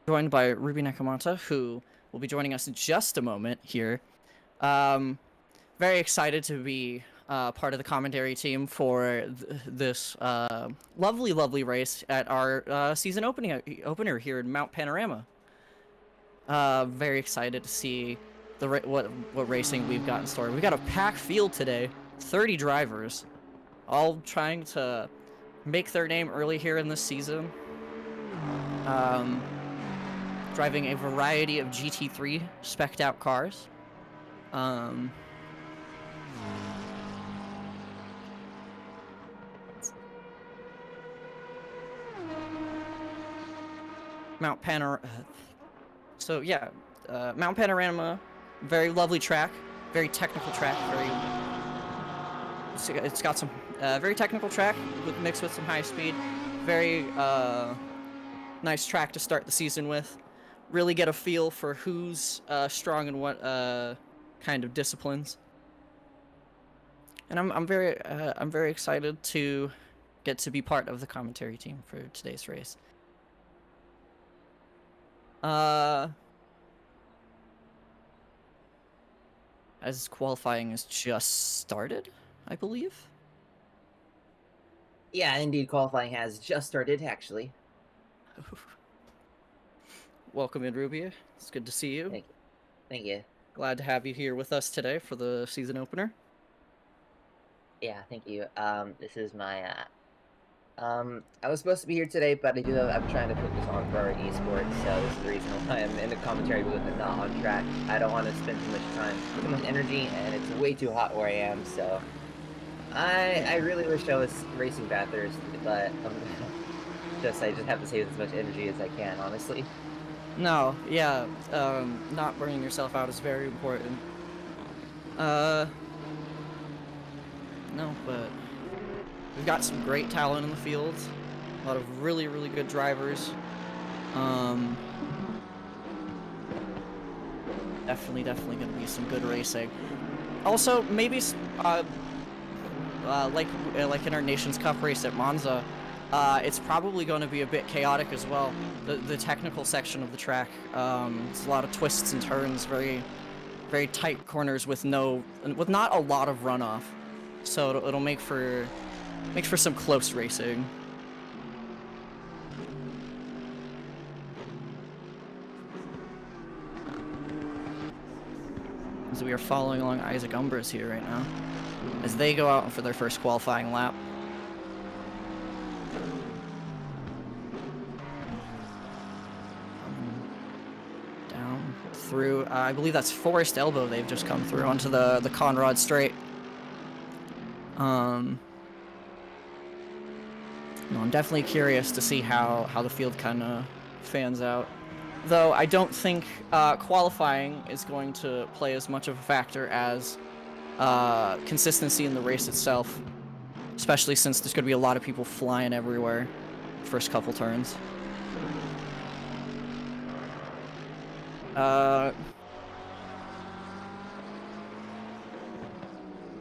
joined by Ruby Nakamata, who will be joining us in just a moment here. Very excited to be part of the commentary team for this lovely race at our season opener here in Mount Panorama. Very excited to see what racing we've got in store. We got a packed field today, 30 drivers, all trying to make their name early here in this season. Driving a variety of GT3 spec'd out cars. Mount Panorama. So yeah, Mount Panorama, very lovely track, very technical track. It's got some very technical track mixed with some high speed. Very nice track to start the season with. Really get a feel for who's strong in what kind of disciplines. And I'm very excited to get to be part of the commentary team for today's race. As qualifying has just started, I believe. Yeah, indeed, qualifying has just started, actually. Welcome in, Ruby. It's good to see you. Thank you. Thank you. Glad to have you here with us today for the season opener. Yeah, thank you. This is my, I was supposed to be here today, but I'm trying to focus on for our esports, so this is the reason why I'm in the commentary booth and not on track. I don't want to spend too much time, too much energy, and it's way too hot where I am, so I really wish I was racing Bathurst, but I just have to save as much energy as I can, honestly. No, yeah, not burning yourself out is very important. No, but we've got some great talent in the field. A lot of really good drivers. Definitely gonna be some good racing. Also, maybe like in our Nations Cup race at Monza, it's probably going to be a bit chaotic as well. The technical section of the track, it's a lot of twists and turns, very tight corners with not a lot of runoff, so it'll make for some close racing. So we are following along Isaac Umbras here right now as they go out for their first qualifying lap. Down through, I believe that's Forest Elbow. They've just come through onto the Conrad Straight. No, I'm definitely curious to see how the field kind of fans out. Though I don't think qualifying is going to play as much of a factor as consistency in the race itself, especially since there's going to be a lot of people flying everywhere first couple turns.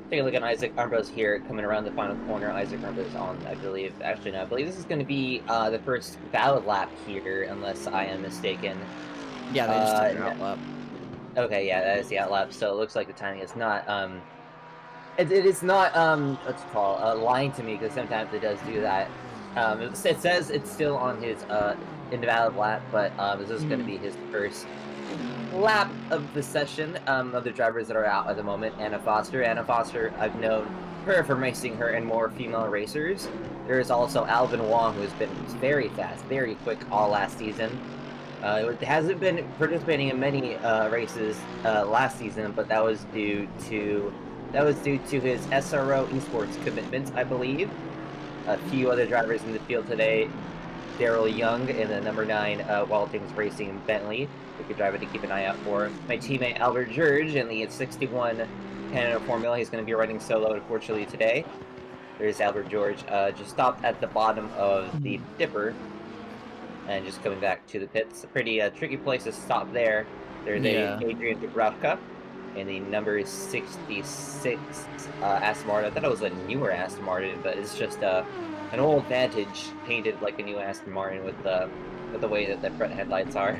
Take a look at Isaac Armbrose here, coming around the final corner. Isaac Armbrose on, I believe, actually no, I believe this is going to be the first valid lap here, unless I am mistaken. Yeah, they just took an out lap. Okay, yeah, that is the out lap, so it looks like the timing is not, it is not, what's it called, lying to me, because sometimes it does do that. It says it's still on his, invalid lap, but, this is going to be his first lap of the session. Other drivers that are out at the moment, Anna Foster, I've known her from racing her and more female racers. There is also Alvin Wong, who has been very fast, very quick all last season. Hasn't been participating in many races last season, but that was due to his SRO esports commitments, I believe. A few other drivers in the field today: Daryl Young in the number 9 Wild Things Racing Bentley. A good driver to keep an eye out for. My teammate Albert George in the 61 Canada Formula. He's going to be riding solo, unfortunately, today. There's Albert George, just stopped at the bottom of the dipper and just coming back to the pits. A pretty tricky place to stop there. There's Adrian Dubravka in the number 66 Aston Martin. I thought it was a newer Aston Martin, but it's just an old Vantage painted like a new Aston Martin with with the way that the front headlights are.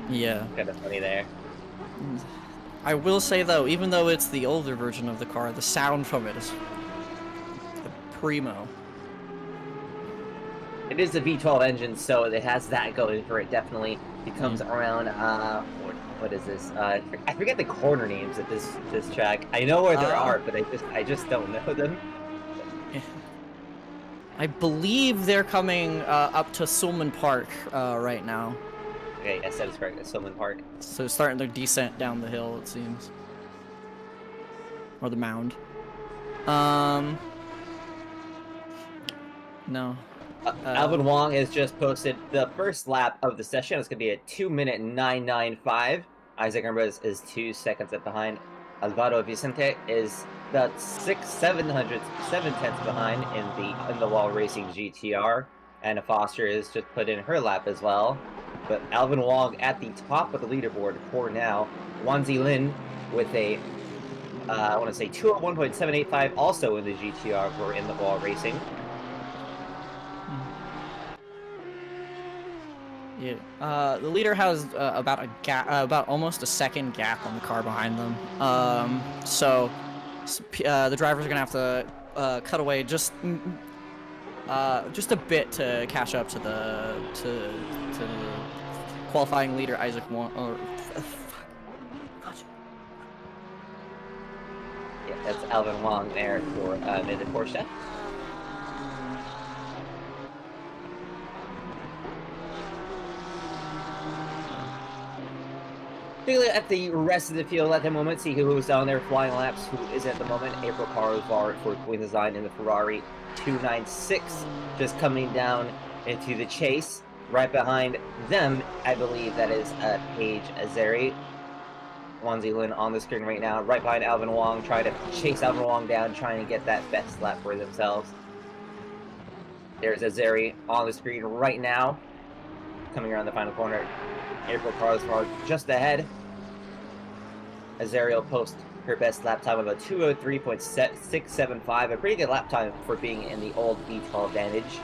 Yeah. Kind of funny there. I will say though, even though it's the older version of the car, the sound from it is primo. It is a V12 engine, so it has that going for it. Definitely, it comes around. What is this? I forget the corner names at this track. I know where there are, but I just don't know them. I believe they're coming up to Sulman Park right now. Okay, yes, that is correct. It's Sulman Park. So starting their descent down the hill, it seems, or the mound. No. Alvin Wong has just posted the first lap of the session. It's going to be a 2-minute 9:95. Isaac Armbrust is 2 seconds up behind. Alvaro Vicente is about 7 tenths behind in the wall racing GTR. Anna Foster has just put in her lap as well. But Alvin Wong at the top of the leaderboard for now. Wan Zilin with a I want to say 201.785 also in the GTR for in the wall racing. Yeah. The leader has about almost a second gap on the car behind them. So the drivers are gonna have to cut away just a bit to catch up to the qualifying leader Isaac Wong. Yeah, that's Alvin Wong there for the Corsa. At the rest of the field at the moment, see who's down there flying laps, who is at the moment. April Carlsbad for Queen Design in the Ferrari 296, just coming down into the chase. Right behind them, I believe that is Paige Azeri. Wan Zilin on the screen right now, right behind Alvin Wong, trying to chase Alvin Wong down, trying to get that best lap for themselves. There's Azeri on the screen right now, coming around the final corner. April Carlsbad just ahead. Azeri will post her best lap time of a 203.675, a pretty good lap time for being in the old V12 Vantage.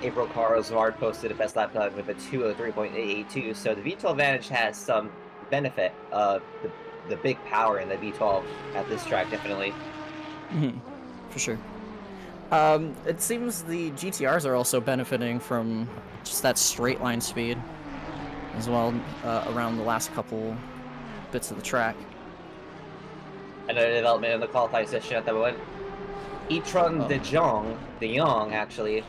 April Carlsbad posted a best lap time with a 203.882, so the V12 Vantage has some benefit of the big power in the V12 at this track, definitely. For sure. It seems the GTRs are also benefiting from just that straight line speed as well around the last couple bits of the track. Another development in the qualifying session at the moment. Etron de Jong actually,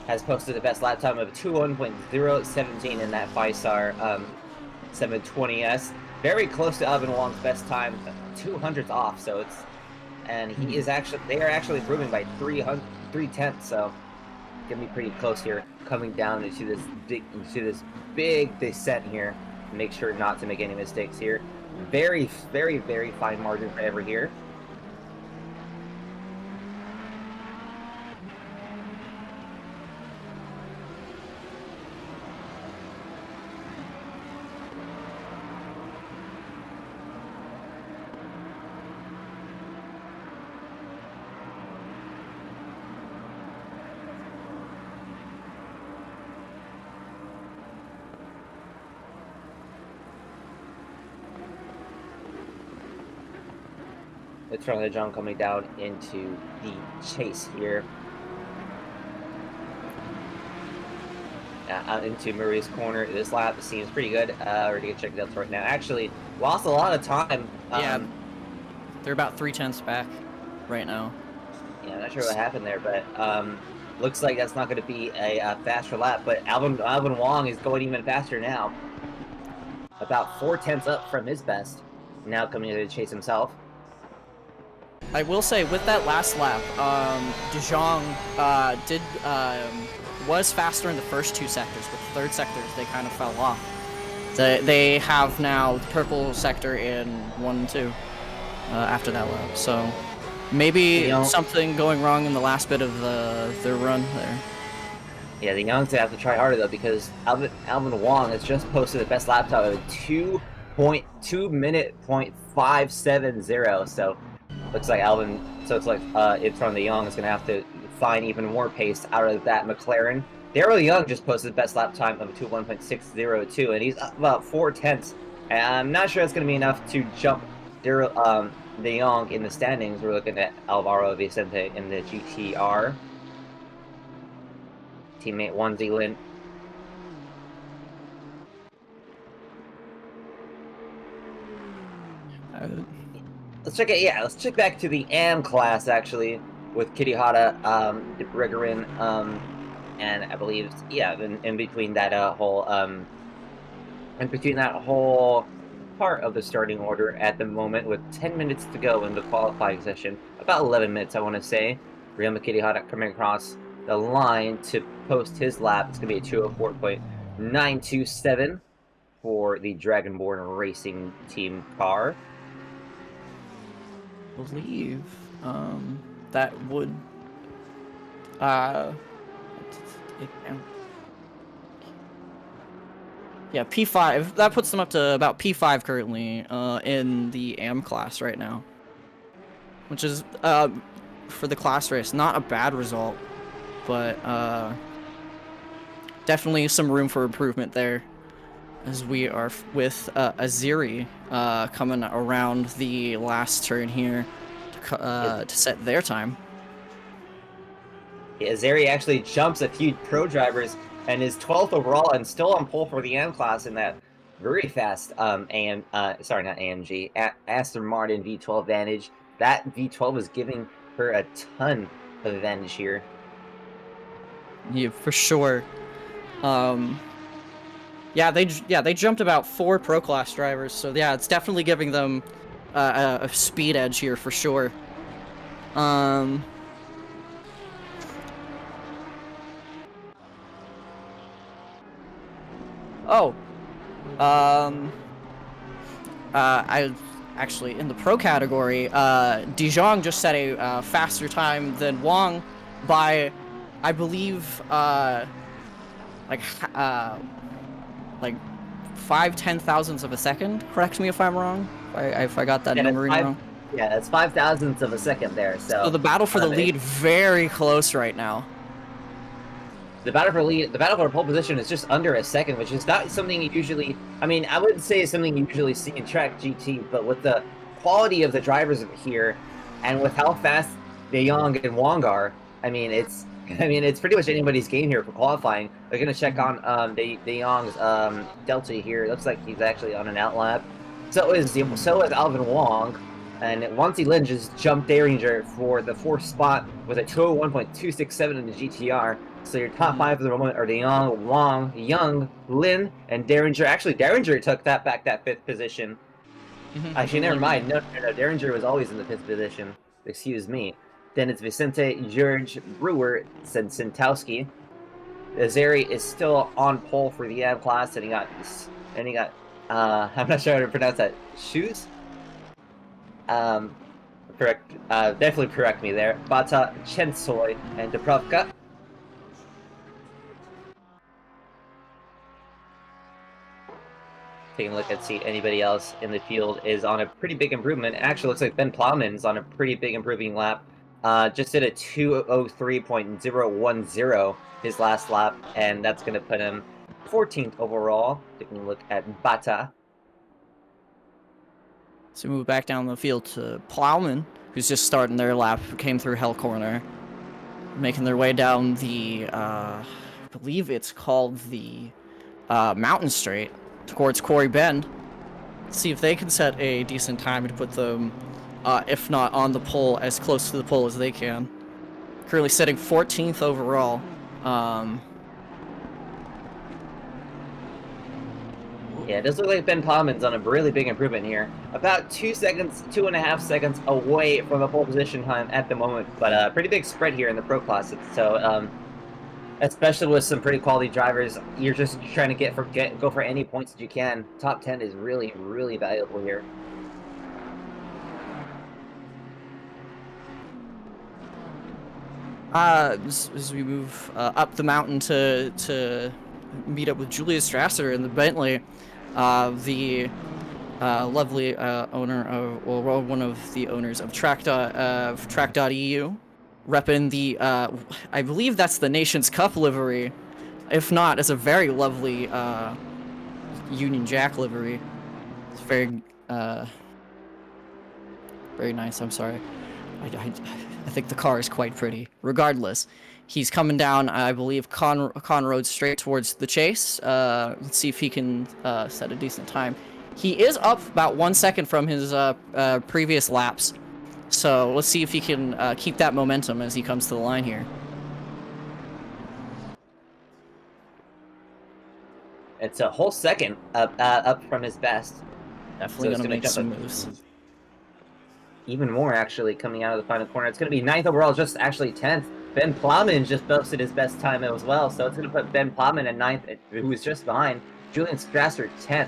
has posted the best lap time of 201.017 in that 5-star 720S. Very close to Alvin Wong's best time, 200th off, so it's... And he is actually... They are actually improving by 3 tenths, so... Gonna be pretty close here, coming down into this big descent here. Make sure not to make any mistakes here. Very, very, very fine margin for error here. It's from the John coming down into the chase here. Out into Murray's corner. This lap seems pretty good. We're gonna check it out right now. Actually, lost a lot of time. Yeah, they're about 3 tenths back right now. Yeah, I'm not sure what happened there, but looks like that's not going to be a faster lap. But Alvin Wong is going even faster now. About 4 tenths up from his best. Now coming into the chase himself. I will say, with that last lap, De Jong was faster in the first 2 sectors, but the third sectors, they kind of fell off. They have now the purple sector in 1 and 2 after that lap, so maybe something going wrong in the last bit of their run there. Yeah, the Youngs have to try harder, though, because Alvin Wong has just posted the best lap time of 2.570, so... Looks like it's from the Young is going to have to find even more pace out of that McLaren Daryl Young just posted best lap time of 1.602, and he's up about 4/10. And I'm not sure that's going to be enough to jump Daryl De Jong in the standings. We're looking at Alvaro Vicente in the GTR. Teammate Juan Zealand. Let's check it. Yeah, let's check back to the AM class actually with Kitty Hata, Rigorin, and I believe in between that whole part of the starting order at the moment with 10 minutes to go in the qualifying session, about 11 minutes I want to say. Ryoma Kitty Hata coming across the line to post his lap. It's gonna be a 204.927 for the Dragonborn Racing Team car. I believe that would yeah, P5. That puts them up to about P5 currently in the AM class right now, which is for the class race not a bad result, but definitely some room for improvement there, as we are with Aziri coming around the last turn here to set their time. Yeah, Aziri actually jumps a few pro drivers and is 12th overall and still on pole for the AM class in that very fast Aston Martin V12 Vantage. That V12 is giving her a ton of advantage here. Yeah, for sure. Yeah, they jumped about 4 pro class drivers, so yeah, it's definitely giving them a speed edge here for sure. I actually in the pro category, Dijon just set a faster time than Wang by, I believe, like 5/10 thousandths of a second. Correct me if I'm wrong. If I got that numbering wrong. Yeah, that's 5 thousandths of a second there. So the battle for the lead very close right now. The battle for pole position is just under a second, which is not something you usually. I mean, I wouldn't say it's something you usually see in track GT, but with the quality of the drivers here, and with how fast De Jong and Wang are, I mean, it's pretty much anybody's game here for qualifying. They're gonna check on De Jong's delta here. It looks like he's actually on an outlap. So is Alvin Wang. And Wansi Lin just jumped Derringer for the 4th spot with a 201.267 in the GTR. So your top 5 for the moment are De Jong, Wang, Young, Lin, and Derringer. Actually, Derringer took that 5th position. Actually, never mind. No, Derringer was always in the 5th position. Excuse me. Then it's Vicente, George, Brewer, and Sintowski. Azeri is still on pole for the AM class, and he got I'm not sure how to pronounce that. Shoes? Definitely correct me there. Bata, Chensoy, and Dubrovka. Taking a look at see anybody else in the field is on a pretty big improvement. Actually, looks like Ben Plowman is on a pretty big improving lap. Just did a 2:03.010 his last lap, and that's going to put him 14th overall. Taking a look at Bata. So we move back down the field to Plowman, who's just starting their lap, who came through Hell Corner, making their way down the, I believe it's called the Mountain Straight, towards Quarry Bend. See if they can set a decent time to put them, if not on the pole, as close to the pole as they can. Currently sitting 14th overall. Yeah, it does look like Ben Plowman's on a really big improvement here. About 2.5 seconds away from the pole position time at the moment, but pretty big spread here in the pro class. So, especially with some pretty quality drivers, you're just trying to go for any points that you can. Top 10 is really, really valuable here. As we move up the mountain to meet up with Julius Strasser in the Bentley, the lovely owner of, or one of the owners of tracc.eu, repping the, I believe that's the Nations Cup livery, If not, it's a very lovely Union Jack livery. It's very very nice. I'm sorry. I think the car is quite pretty. Regardless, he's coming down, I believe, Con Road straight towards the chase. Let's see if he can set a decent time. He is up about 1 second from his previous laps. So let's see if he can keep that momentum as he comes to the line here. It's a whole second up from his best. Definitely gonna make some moves. Even more, actually, coming out of the final corner. It's going to be 9th overall, just actually 10th. Ben Plowman just posted his best time as well, so it's going to put Ben Plowman at 9th, who was just behind. Julian Strasser, 10th.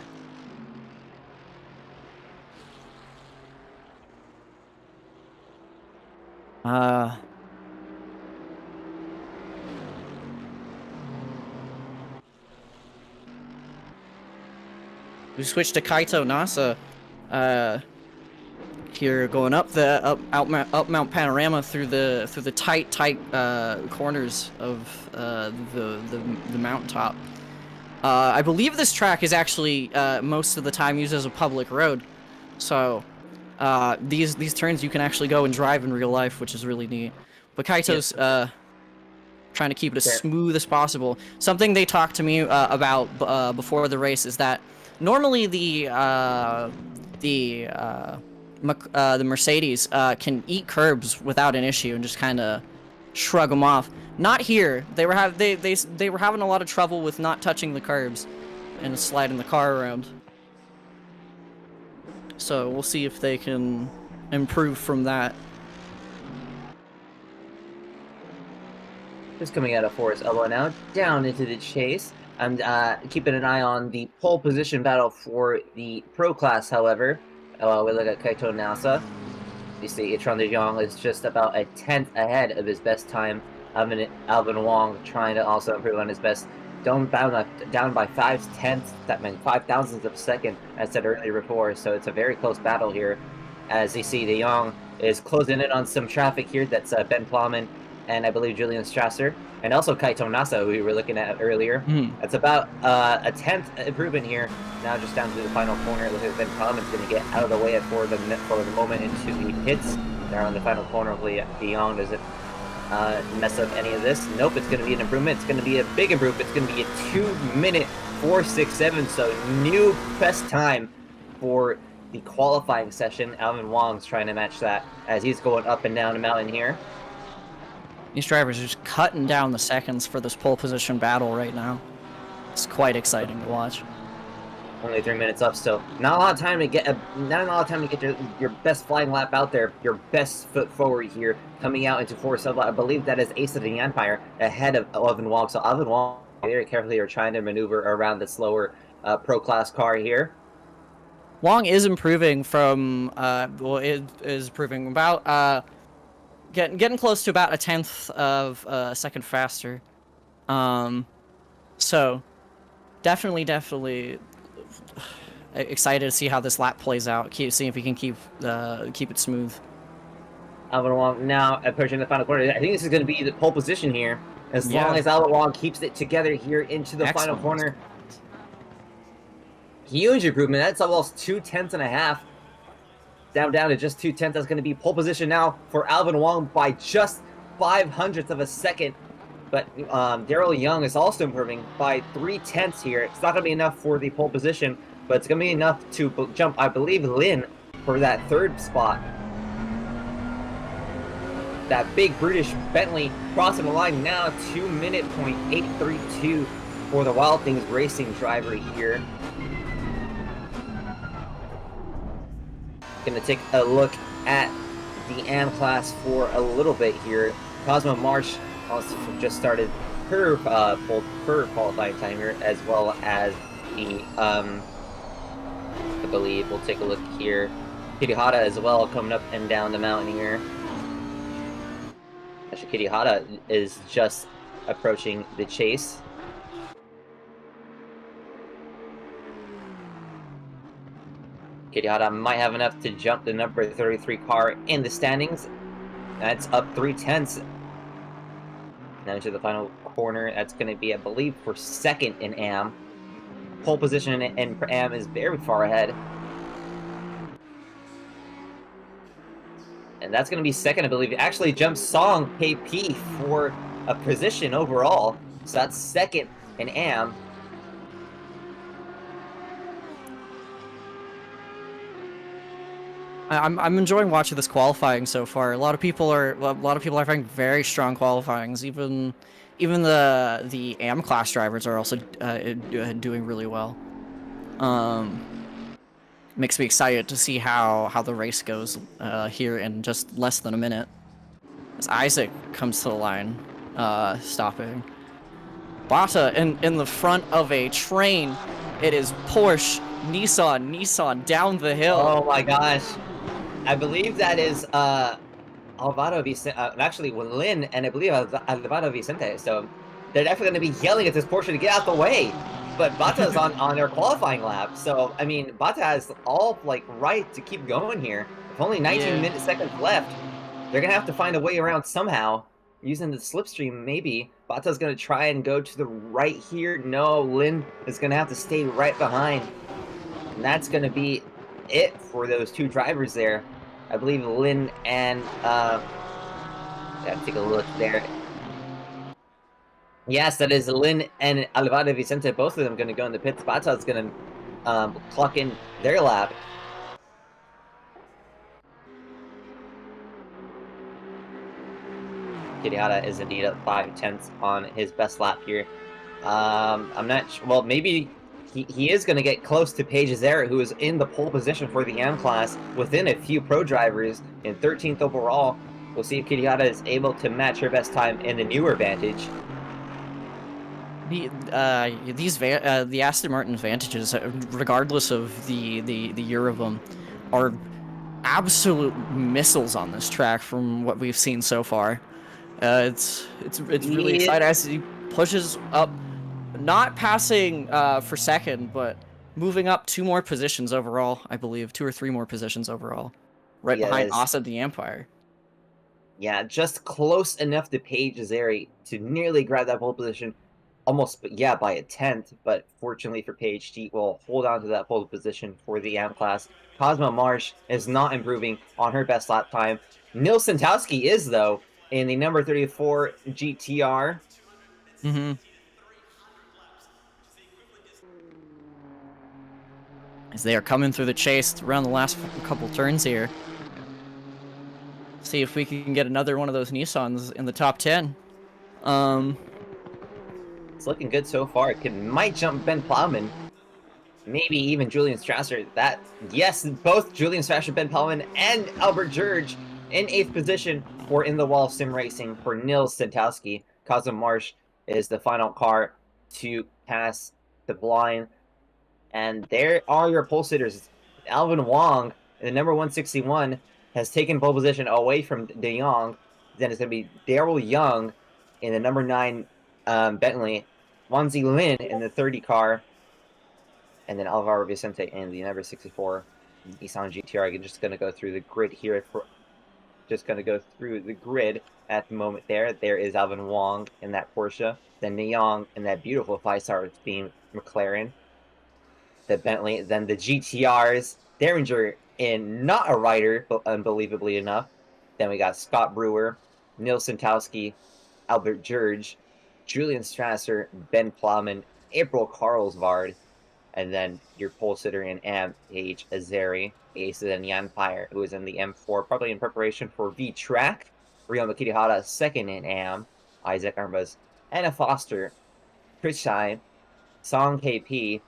We switched to Kaito Nasa. Here, going up the up Mount Panorama through the tight corners of the mountaintop. I believe this track is actually most of the time used as a public road, so these turns you can actually go and drive in real life, which is really neat. But Kaito's trying to keep it as smooth as possible. Something they talked to me about before the race is that normally the Mercedes can eat curbs without an issue and just kind of shrug them off. Not here. They were having a lot of trouble with not touching the curbs and sliding the car around. So we'll see if they can improve from that. Just coming out of Forest Elbow now, down into the chase. I'm keeping an eye on the pole position battle for the Pro Class, however. We look at Kaito Nasa. You see, Itron de Jong is just about a 10th ahead of his best time. Alvin Wong trying to also improve on his best. Down by 5/10ths, that meant 5,000ths of a second, as said earlier before. So it's a very close battle here. As you see, de Jong is closing in on some traffic here. That's Ben Plowman and I believe Julian Strasser, and also Kaito Nasa, who we were looking at earlier. That's about a 10th improvement here. Now just down to the final corner. It looks like Ben Plowman's going to get out of the way for the moment into the pits. There on the final corner. Hopefully de Jong doesn't mess up any of this. Nope, it's going to be an improvement. It's going to be a big improvement. It's going to be a 2-minute 4.67, so new best time for the qualifying session. Alvin Wong's trying to match that as he's going up and down the mountain here. These drivers are just cutting down the seconds for this pole position battle right now. It's quite exciting to watch. Only 3 minutes up still. Not a lot of time to get your best flying lap out there, your best foot forward here, coming out into Forest Elbow. I believe that is Ace of the Empire ahead of Alvin Wong. So Alvin Wong very carefully are trying to maneuver around the slower Pro Class car here. Wong is improving from it is improving about getting close to about a 10th of a second faster. So definitely excited to see how this lap plays out. See if we can keep it smooth. Alvin Wong now approaching the final corner. I think this is going to be the pole position here. As long as Alvin Wong keeps it together here into the final corner. Huge improvement. That's almost 2/10 and a half. Down to just 2/10. That's going to be pole position now for Alvin Wong by just 5/100th of a second. But Daryl Young is also improving by 3/10 here. It's not going to be enough for the pole position, but it's going to be enough to jump, I believe, Lynn for that third spot. That big British Bentley crossing the line now. 2-minute .832 for the Wild Things Racing driver here. Going to take a look at the AM class for a little bit here. Cosmo Marsh also just started her qualifying time here, as well as the I believe we'll take a look here. Kitty Hata as well coming up and down the mountain here. Actually, Kitty Hata is just approaching the chase. Kitty Hata might have enough to jump the number 33 car in the standings. That's up 3/10. Now into the final corner. That's going to be, I believe, for second in AM. Pole position in AM is very far ahead. And that's going to be second, I believe. Actually jumps Song KP for a position overall. So that's second in AM. I'm enjoying watching this qualifying so far. A lot of people are having very strong qualifyings. Even the AM class drivers are also doing really well. Makes me excited to see how the race goes here in just less than a minute. As Isaac comes to the line, stopping. Bata in the front of a train. It is Porsche, Nissan down the hill. Oh my gosh. I believe that is Alvaro Vicente, actually Lynn and I believe Alvaro Vicente. So they're definitely going to be yelling at this Porsche to get out the way. But Bata's on their qualifying lap. So, I mean, Bata has all, like, right to keep going here. With only 19 seconds left, they're going to have to find a way around somehow. Using the slipstream, maybe. Bata's going to try and go to the right here. No, Lynn is going to have to stay right behind. And that's going to be it for those two drivers there. I believe Lynn and, take a look there. Yes, that is Lynn and Alvaro Vicente, both of them going to go in the pits. Bata's going to clock in their lap. Kiriata is indeed at 5/10 on his best lap here. I'm not sure. Well, maybe he is going to get close to Paige Azera, who is in the pole position for the AM class within a few pro drivers in 13th overall. We'll see if Kiriata is able to match her best time in the newer Vantage. The Aston Martin Vantages, regardless of the year of them, are absolute missiles on this track from what we've seen so far. It's really exciting as he pushes up, not passing for second, but moving up 2 more positions overall. I believe 2 or 3 more positions overall, right behind Assetto the Empire. Yeah, just close enough to Paige Azera to nearly grab that pole position. Almost, yeah, by a 10th, but fortunately for Paige, she will hold on to that pole position for the AM class. Cosmo Marsh is not improving on her best lap time. Nils Santowski is, though, in the number 34 GTR. As they are coming through the chase around the last couple turns here. See if we can get another one of those Nissans in the top 10. It's looking good so far. It might jump Ben Plowman. Maybe even Julian Strasser. Yes, both Julian Strasser, Ben Plowman, and Albert George in 8th position for In the Wall Sim Racing for Nils Santowski. Cosmo Marsh is the final car to pass the blind. And there are your pole sitters. Alvin Wong, in the number 161, has taken pole position away from De Jong. Then it's going to be Daryl Young in the number 9 Bentley. Wanzi Lin in the 30 car. And then Alvaro Vicente in the number 64 Nissan GTR. I'm just going to go through the grid here. Just going to go through the grid at the moment there. There is Alvin Wong in that Porsche. Then De Jong in that beautiful 5-star theme McLaren. The Bentley, then the GTRs, Derringer in not a rider, but unbelievably enough. Then we got Scott Brewer, Nils Santowski, Albert George, Julian Strasser, Ben Plowman, April Carlsvard, and then your pole sitter in AM, Paige Azera, Aces and Jan Fire, who is in the M4, probably in preparation for V-Track. Rio Makitihara, second in AM, Isaac Armbus, Anna Foster, Chris Shine, Song KP,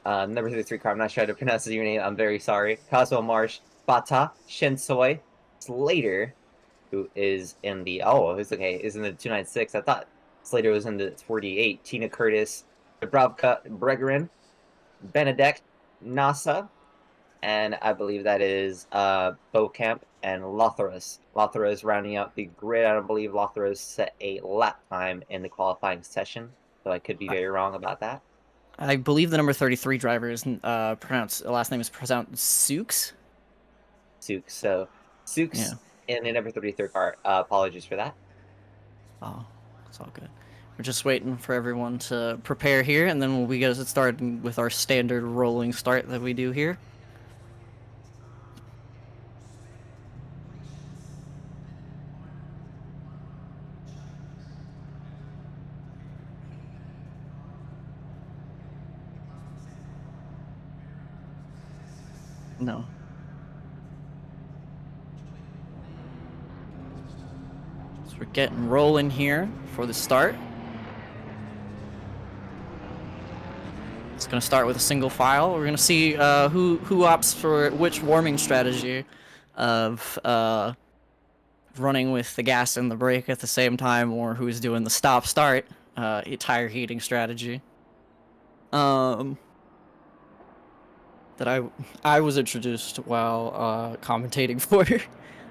number 33 car, I'm not sure how to pronounce your name, I'm very sorry. Cosmo Marsh, Bata, Shensoi, Slater, who is in the, is in the 296. I thought Slater was in the 48. Tina Curtis, Dubravka Bregerin, Benedek, NASA, and I believe that is Beaucamp and Lothros. Lothros rounding out the grid. I don't believe Lothros set a lap time in the qualifying session, so I could be very wrong about that. I believe the number 33 driver is last name is pronounced Sooks. Sooks. So Sooks in the number 33 car. Apologies for that. Oh, it's all good. We're just waiting for everyone to prepare here, and then we get started with our standard rolling start that we do here. No. So we're getting rolling here for the start. It's going to start with a single file. We're going to see who opts for which warming strategy of running with the gas and the brake at the same time, or who's doing the stop-start tire heating strategy. That I was introduced while commentating for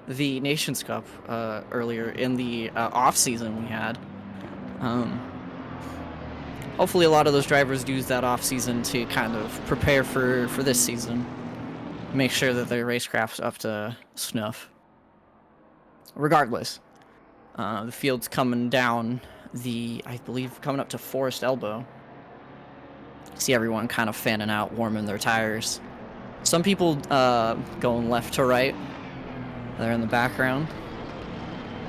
the Nations Cup earlier in the off season we had. Hopefully a lot of those drivers use that off season to kind of prepare for this season. Make sure that their racecraft's up to snuff. Regardless, the field's coming down I believe coming up to Forest Elbow. See everyone kind of fanning out, warming their tires. Some people going left to right. They're in the background.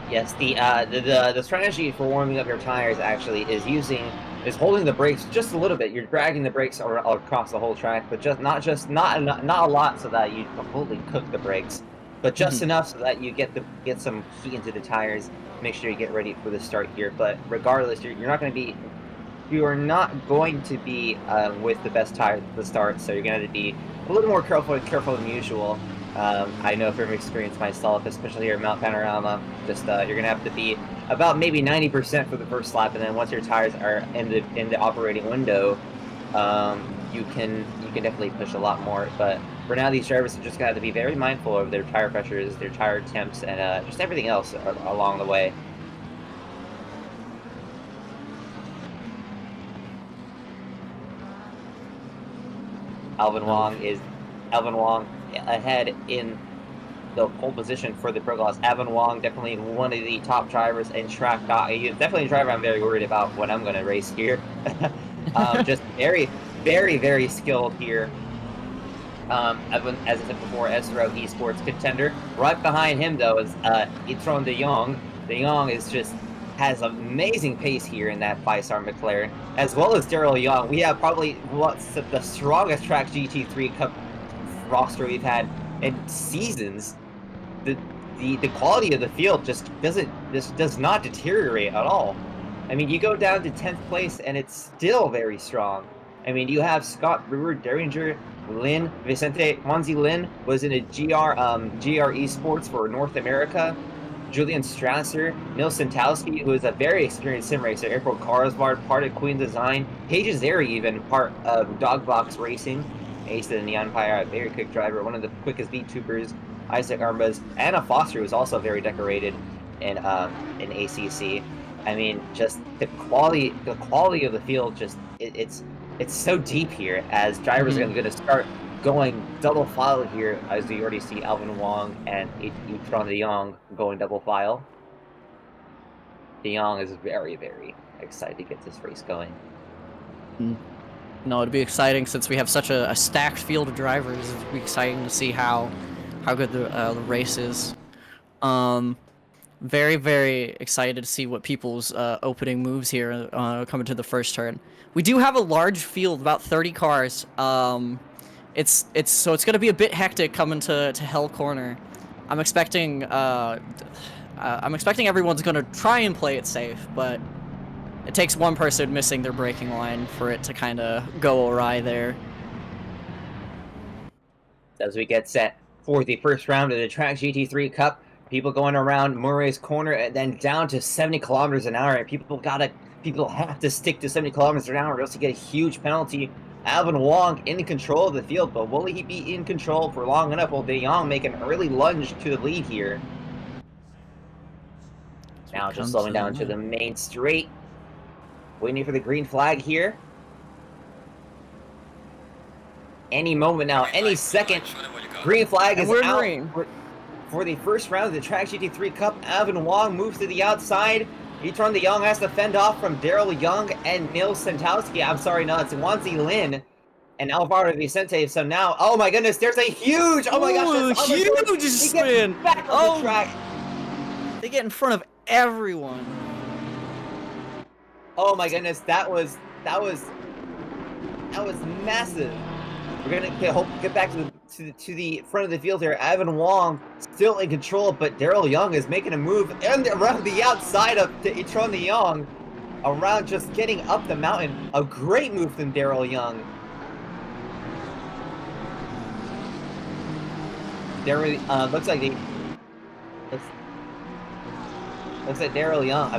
Yes, the strategy for warming up your tires actually is holding the brakes just a little bit. You're dragging the brakes across the whole track, but not a lot so that you completely cook the brakes, but just enough so that you get some heat into the tires. Make sure you get ready for the start here. But regardless, you are not going to be with the best tires at the start, so you're going to be a little more careful than usual. I know from experience myself, especially here at Mount Panorama, just you're going to have to be about maybe 90% for the first lap, and then once your tires are in the operating window, you can definitely push a lot more. But for now, these drivers are just going to have to be very mindful of their tire pressures, their tire temps, and just everything else along the way. Alvin Wong ahead in the pole position for the Pro Class. Alvin Wong, definitely one of the top drivers in tracc.eu. Definitely a driver I'm very worried about when I'm going to race here. Just very, very, very skilled here. As I said before, SRO Esports contender. Right behind him, though, is Itron de Jong. De Jong has amazing pace here in that 5-star McLaren, as well as Daryl Young. We have probably what's the strongest Tracc GT3 Cup roster we've had in seasons. The quality of the field just does not deteriorate at all. I mean, you go down to 10th place and it's still very strong. I mean, you have Scott Brewer, Derringer, Lin, Vicente Monzi Lin was in a GR Esports for North America. Julian Strasser, Nils Santowski, who is a very experienced sim racer, April Karsvard, part of Queen Design, Paige Zeri, even part of Dogbox Racing, Ace of the Neon Fire, a very quick driver, one of the quickest VTubers, Isaac Armbaz, Anna Foster, who's also very decorated in ACC. I mean, just the quality of the field, just it's so deep here, as drivers are going to start going double file here, as you already see Alvin Wong and Itron de Jong going double file. De Jong is very, very excited to get this race going. No, it'd be exciting since we have such a stacked field of drivers. It'd be exciting to see how good the race is. Very, very excited to see what people's opening moves here coming to the first turn. We do have a large field, about 30 cars. It's gonna be a bit hectic coming to Hell Corner. I'm expecting everyone's gonna try and play it safe, but it takes one person missing their braking line for it to kind of go awry there. As we get set for the first round of the Tracc GT3 Cup, people going around Murray's Corner and then down to 70 kilometers an hour, and people have to stick to 70 kilometers an hour or else you get a huge penalty. Alvin Wong in control of the field, but will he be in control for long enough? Will De Jong make an early lunge to the lead here? Now just slowing down to the main straight. Waiting for the green flag here. Any moment now, any second. Green flag is out for the first round of the Tracc GT3 Cup. Alvin Wong moves to the outside. E-Tron de Jong has to fend off from Daryl Young and Nils Santowski. I'm sorry, no, it's Wanzi Lin and Alvaro Vicente. So now, oh my goodness, there's a huge, oh my gosh, that's huge spin! Back on the track. They get in front of everyone. Oh my goodness, that was massive. We're gonna get back to the front of the field here. Evan Wong still in control, but Daryl Young is making a move and around the outside of E-Tron de Jong, around just getting up the mountain. A great move from Daryl Young. Looks like Daryl Young,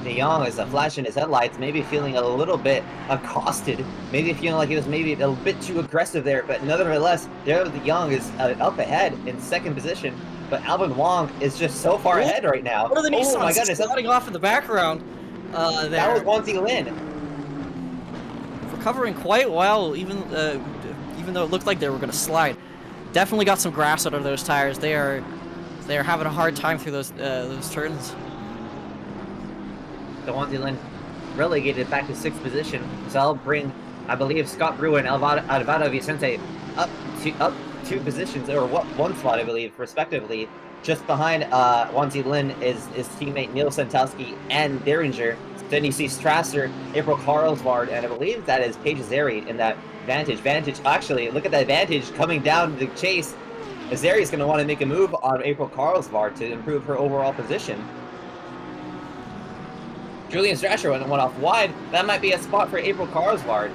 De Jong is flashing his headlights, maybe feeling a little bit accosted, maybe feeling like he was maybe a bit too aggressive there, but nevertheless, Daryl Young is up ahead in second position, but Alvin Wong is just so far ahead right now. What are the Nissans sliding off in the background? That was Wanzi Lin. Recovering quite well, even though it looked like they were going to slide. Definitely got some grass out of those tires. They are having a hard time through those turns. The Wanzi Lin relegated back to 6th position, so I'll bring, I believe, Scott Brew and Alvaro Vicente up 2 positions, or one spot, I believe, respectively. Just behind Wanzi Lin is his teammate Neil Santowski and Derringer. Then you see Strasser, April Carlsvard, and I believe that is Paige Azeri in that Vantage. Actually, look at that Vantage coming down the chase. Azeri is going to want to make a move on April Carlsvard to improve her overall position. Julian Strasser went off wide. That might be a spot for April Carlsvard.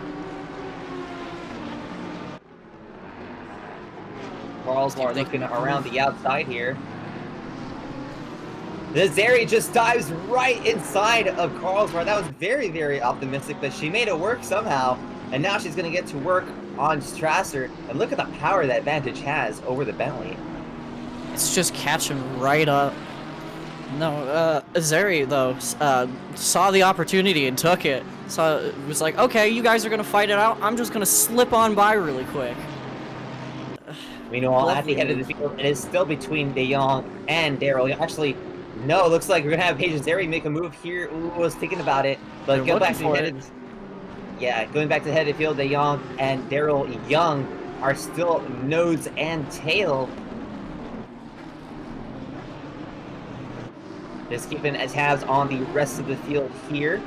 Carlsvard looking around the outside here. Azeri just dives right inside of Carlsvard. That was very, very optimistic, but she made it work somehow. And now she's going to get to work on Strasser. And look at the power that Vantage has over the Bentley. It's just catching right up. No, Azeri, though, saw the opportunity and took it. So it was like, okay, you guys are going to fight it out. I'm just going to slip on by really quick. Meanwhile, at the head of the field, it is still between De Jong and Daryl. Actually, no, looks like we're going to have Paige Azeri make a move here. Ooh, I was thinking about it. But go back to the head. Yeah, going back to the head of the field, De Jong and Daryl Young are still nose and tail. Just keeping tabs on the rest of the field here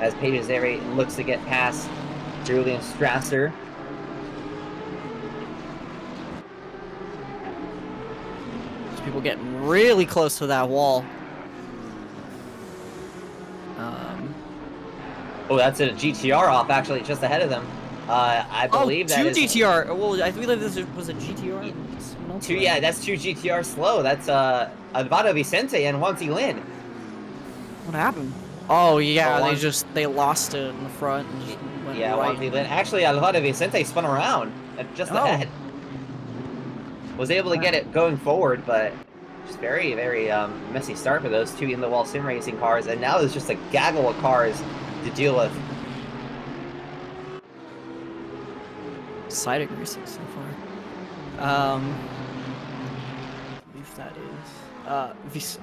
as Paige Azeri looks to get past Julian Strasser. There's people getting really close to that wall. Oh, that's a GTR off, actually, just ahead of them. I believe that is... 2 GTR. Well, I believe this was a GTR. Yeah, that's 2 GTR slow. That's Alvaro Vicente and Wanzi Lin. What happened? Oh, yeah, they lost it in the front and just went right. Wanzi Lin. Actually, Alvaro Vicente spun around just ahead. Was able to get it going forward, but just very, very messy start for those 2 in-the-wall sim racing cars. And now there's just a gaggle of cars to deal with. Exciting racing so far. If that is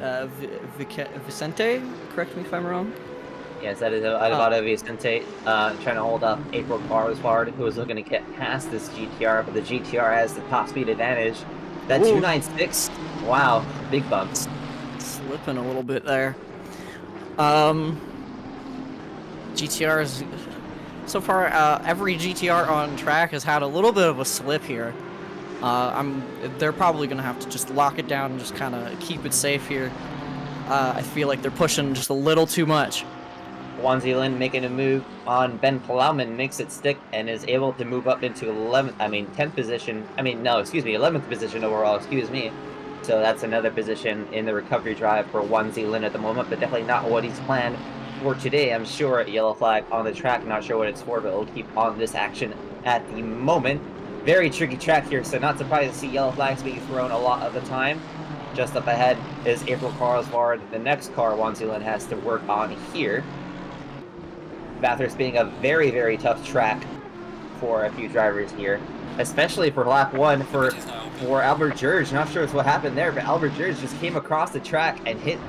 Vicente, correct me if I'm wrong. Yes, that is Alvaro Vicente trying to hold up April Carlsvard, who was looking to get past this GTR, but the GTR has the top speed advantage. That 296, wow, big bumps. Slipping a little bit there. GTR is so far. Every GTR on track has had a little bit of a slip here. They're probably gonna have to just lock it down and just kind of keep it safe here. I feel like they're pushing just a little too much. Wanzi Lin making a move on Ben Plowman, makes it stick and is able to move up into 10th position. 11th position overall. Excuse me. So that's another position in the recovery drive for Wanzi Lin at the moment, but definitely not what he's planned for today. I'm sure yellow flag on the track, not sure what it's for, but we'll keep on this action at the moment. Very tricky track here, so not surprised to see yellow flags being thrown a lot of the time. Just up ahead is April Carlsvard, the next car Wanzi Lin has to work on here. Bathurst being a very, very tough track for a few drivers here, especially for lap 1 for Albert George. Not sure what happened there, but Albert George just came across the track and hit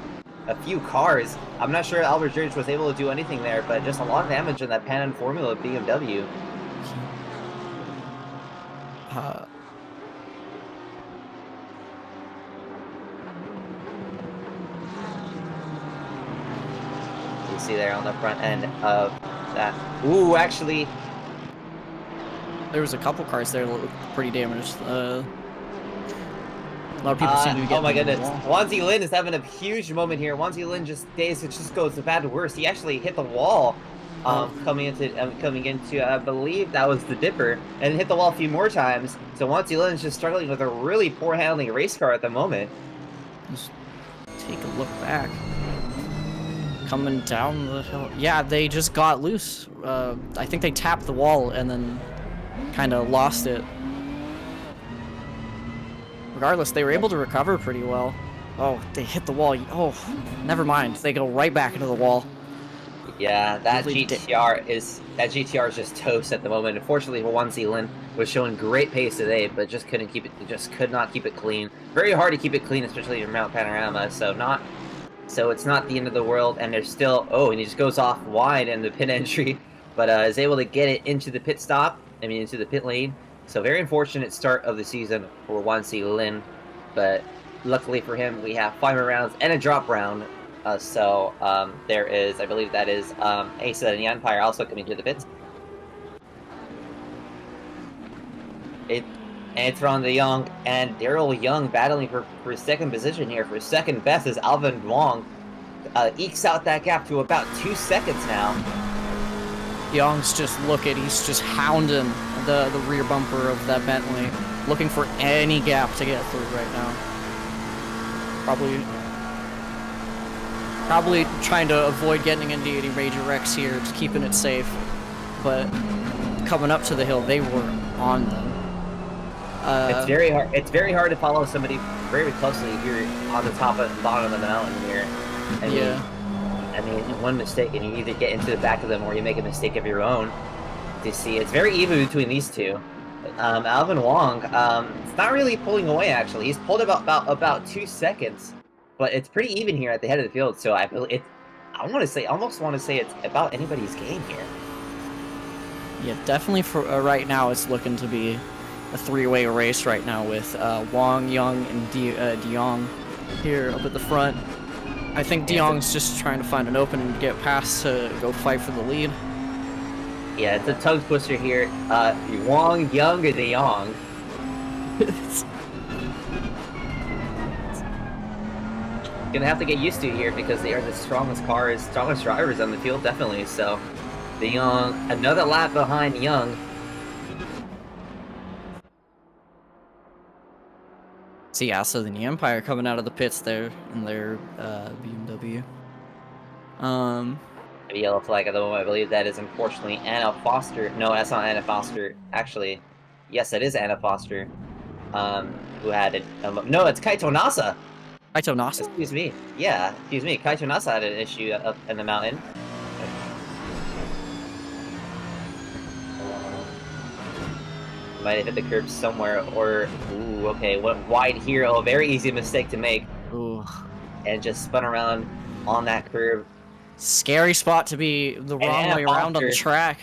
a few cars. I'm not sure Albert George was able to do anything there, but just a lot of damage in that Pan Am Formula BMW. You see there on the front end of that. Ooh, actually, there was a couple cars there that looked pretty damaged. A lot of people seem to be getting. Oh my goodness, Wanzi Lin is having a huge moment here. Wanzi Lin just goes from bad to worse. He actually hit the wall. Coming into, I believe that was the Dipper, and hit the wall a few more times. So Wanzi Lin is just struggling with a really poor handling race car at the moment. Just take a look back. Coming down the hill. Yeah, they just got loose. I think they tapped the wall and then kind of lost it. Regardless, they were able to recover pretty well. Oh, they hit the wall. Oh, never mind. They go right back into the wall. Yeah, that GTR is just toast at the moment. Unfortunately for Wanzi Lin, was showing great pace today, but just could not keep it clean. Very hard to keep it clean, especially in Mount Panorama. So it's not the end of the world, and there's still and he just goes off wide in the pit entry, but is able to get it into the pit stop. I mean, into the pit lane. So very unfortunate start of the season for Wanzi Lin, but luckily for him, we have 5 more rounds and a drop round. There is, I believe that is Asa and the Empire also coming to the pits. It's Ron de Jong and Daryl Young battling for second position here. For second best is Alvin Wong. Ekes out that gap to about 2 seconds now. Young's just he's just hounding the rear bumper of that Bentley, looking for any gap to get through right now. Probably trying to avoid getting into any major wrecks here, just keeping it safe. But coming up to the hill, they were on them. It's very hard. It's very hard to follow somebody very closely here on the top and bottom of the mountain here. I mean, one mistake and you either get into the back of them or you make a mistake of your own. To see, it's very even between these two. Alvin Wong, it's not really pulling away actually. He's pulled about 2 seconds, but it's pretty even here at the head of the field. So I almost want to say it's about anybody's game here. Yeah, definitely for right now, it's looking to be a 3-way race right now with Wong, Young, and De Jong here up at the front. I think De Jong's just trying to find an opening to get past to go fight for the lead. Yeah, it's a tongue twister here. Wong, Young, or De Jong. Gonna have to get used to here because they are the strongest drivers on the field, definitely. So, De Jong, another lap behind Young. See Asa and the Empire coming out of the pits there in their BMW. A yellow flag at the moment. I believe that is unfortunately Anna Foster. No, that's not Anna Foster. Actually, yes, it is Anna Foster. Who had it? No, it's Kaito Nasa. Kaito Nasa? Excuse me. Yeah, excuse me. Kaito Nasa had an issue up in the mountain. Might have hit the curb somewhere, or ooh, okay, went wide here. Oh, very easy mistake to make. Ooh. And just spun around on that curb. Scary spot to be the wrong way around on the track.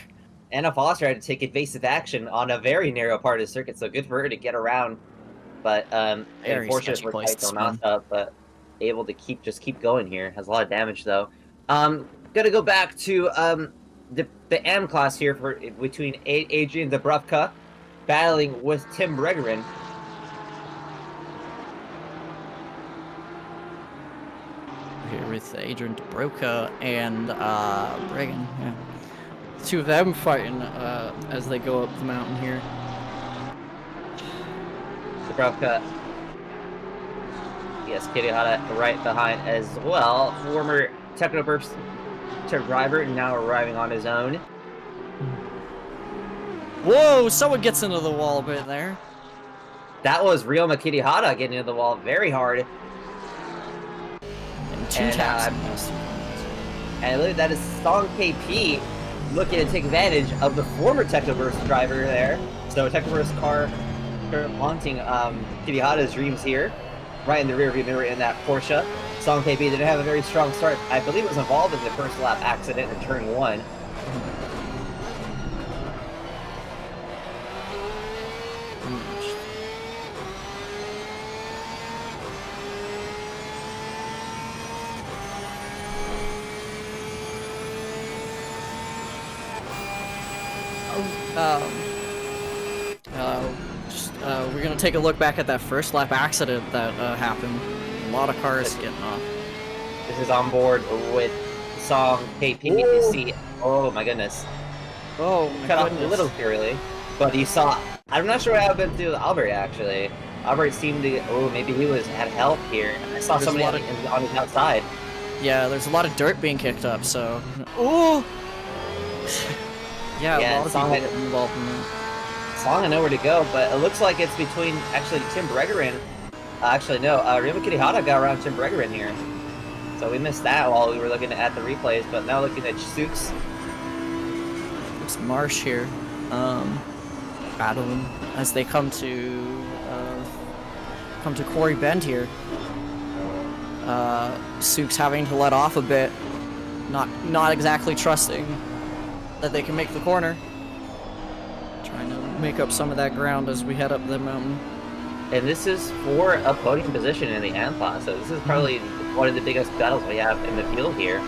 Anna Foster had to take evasive action on a very narrow part of the circuit, so good for her to get around. But unfortunate for Kaito Nasa, but able to keep going here. Has a lot of damage though. Gonna go back to the M class here for between Adrian Dubravka battling with Tim Bregerin. Here with Adrian Dubravka and Bregan. Yeah. The two of them fighting as they go up the mountain here. Dubravka. Yes, Kirihara right behind as well. Former Technoburst driver now arriving on his own. Whoa, someone gets into the wall a bit there. That was Ryoma Kirihara getting into the wall very hard. And two taps. And I believe that is Song KP looking to take advantage of the former Technoburst driver there. So Technoburst car haunting Kirihara's dreams here. right in the rearview mirror in that Porsche. Song KB didn't have a very strong start. I believe was involved in the first lap accident in turn 1. We're gonna take a look back at that first lap accident that happened. A lot of cars getting off. This is on board with Song KP. Oh my goodness. Oh my Cut goodness. off a little too early, but you saw. I'm not sure what happened to Albert actually. Albert seemed to. Oh, maybe he had help here. I saw somebody on his outside. Yeah, there's a lot of dirt being kicked up. So. Oh. Yeah, a lot of people getting involved in that. Song, I know where to go, but it looks like it's between actually Tim Bregerin. Actually, no, Rima Kitihara got around Tim Bregerin here. So we missed that while we were looking at the replays, but now looking at Sukes. It's Marsh here, battling as they come to Quarry Bend here. Sukes having to let off a bit, not exactly trusting that they can make the corner. Trying to make up some of that ground as we head up the mountain. And this is for a podium position in the AM class, so this is probably one of the biggest battles we have in the field here.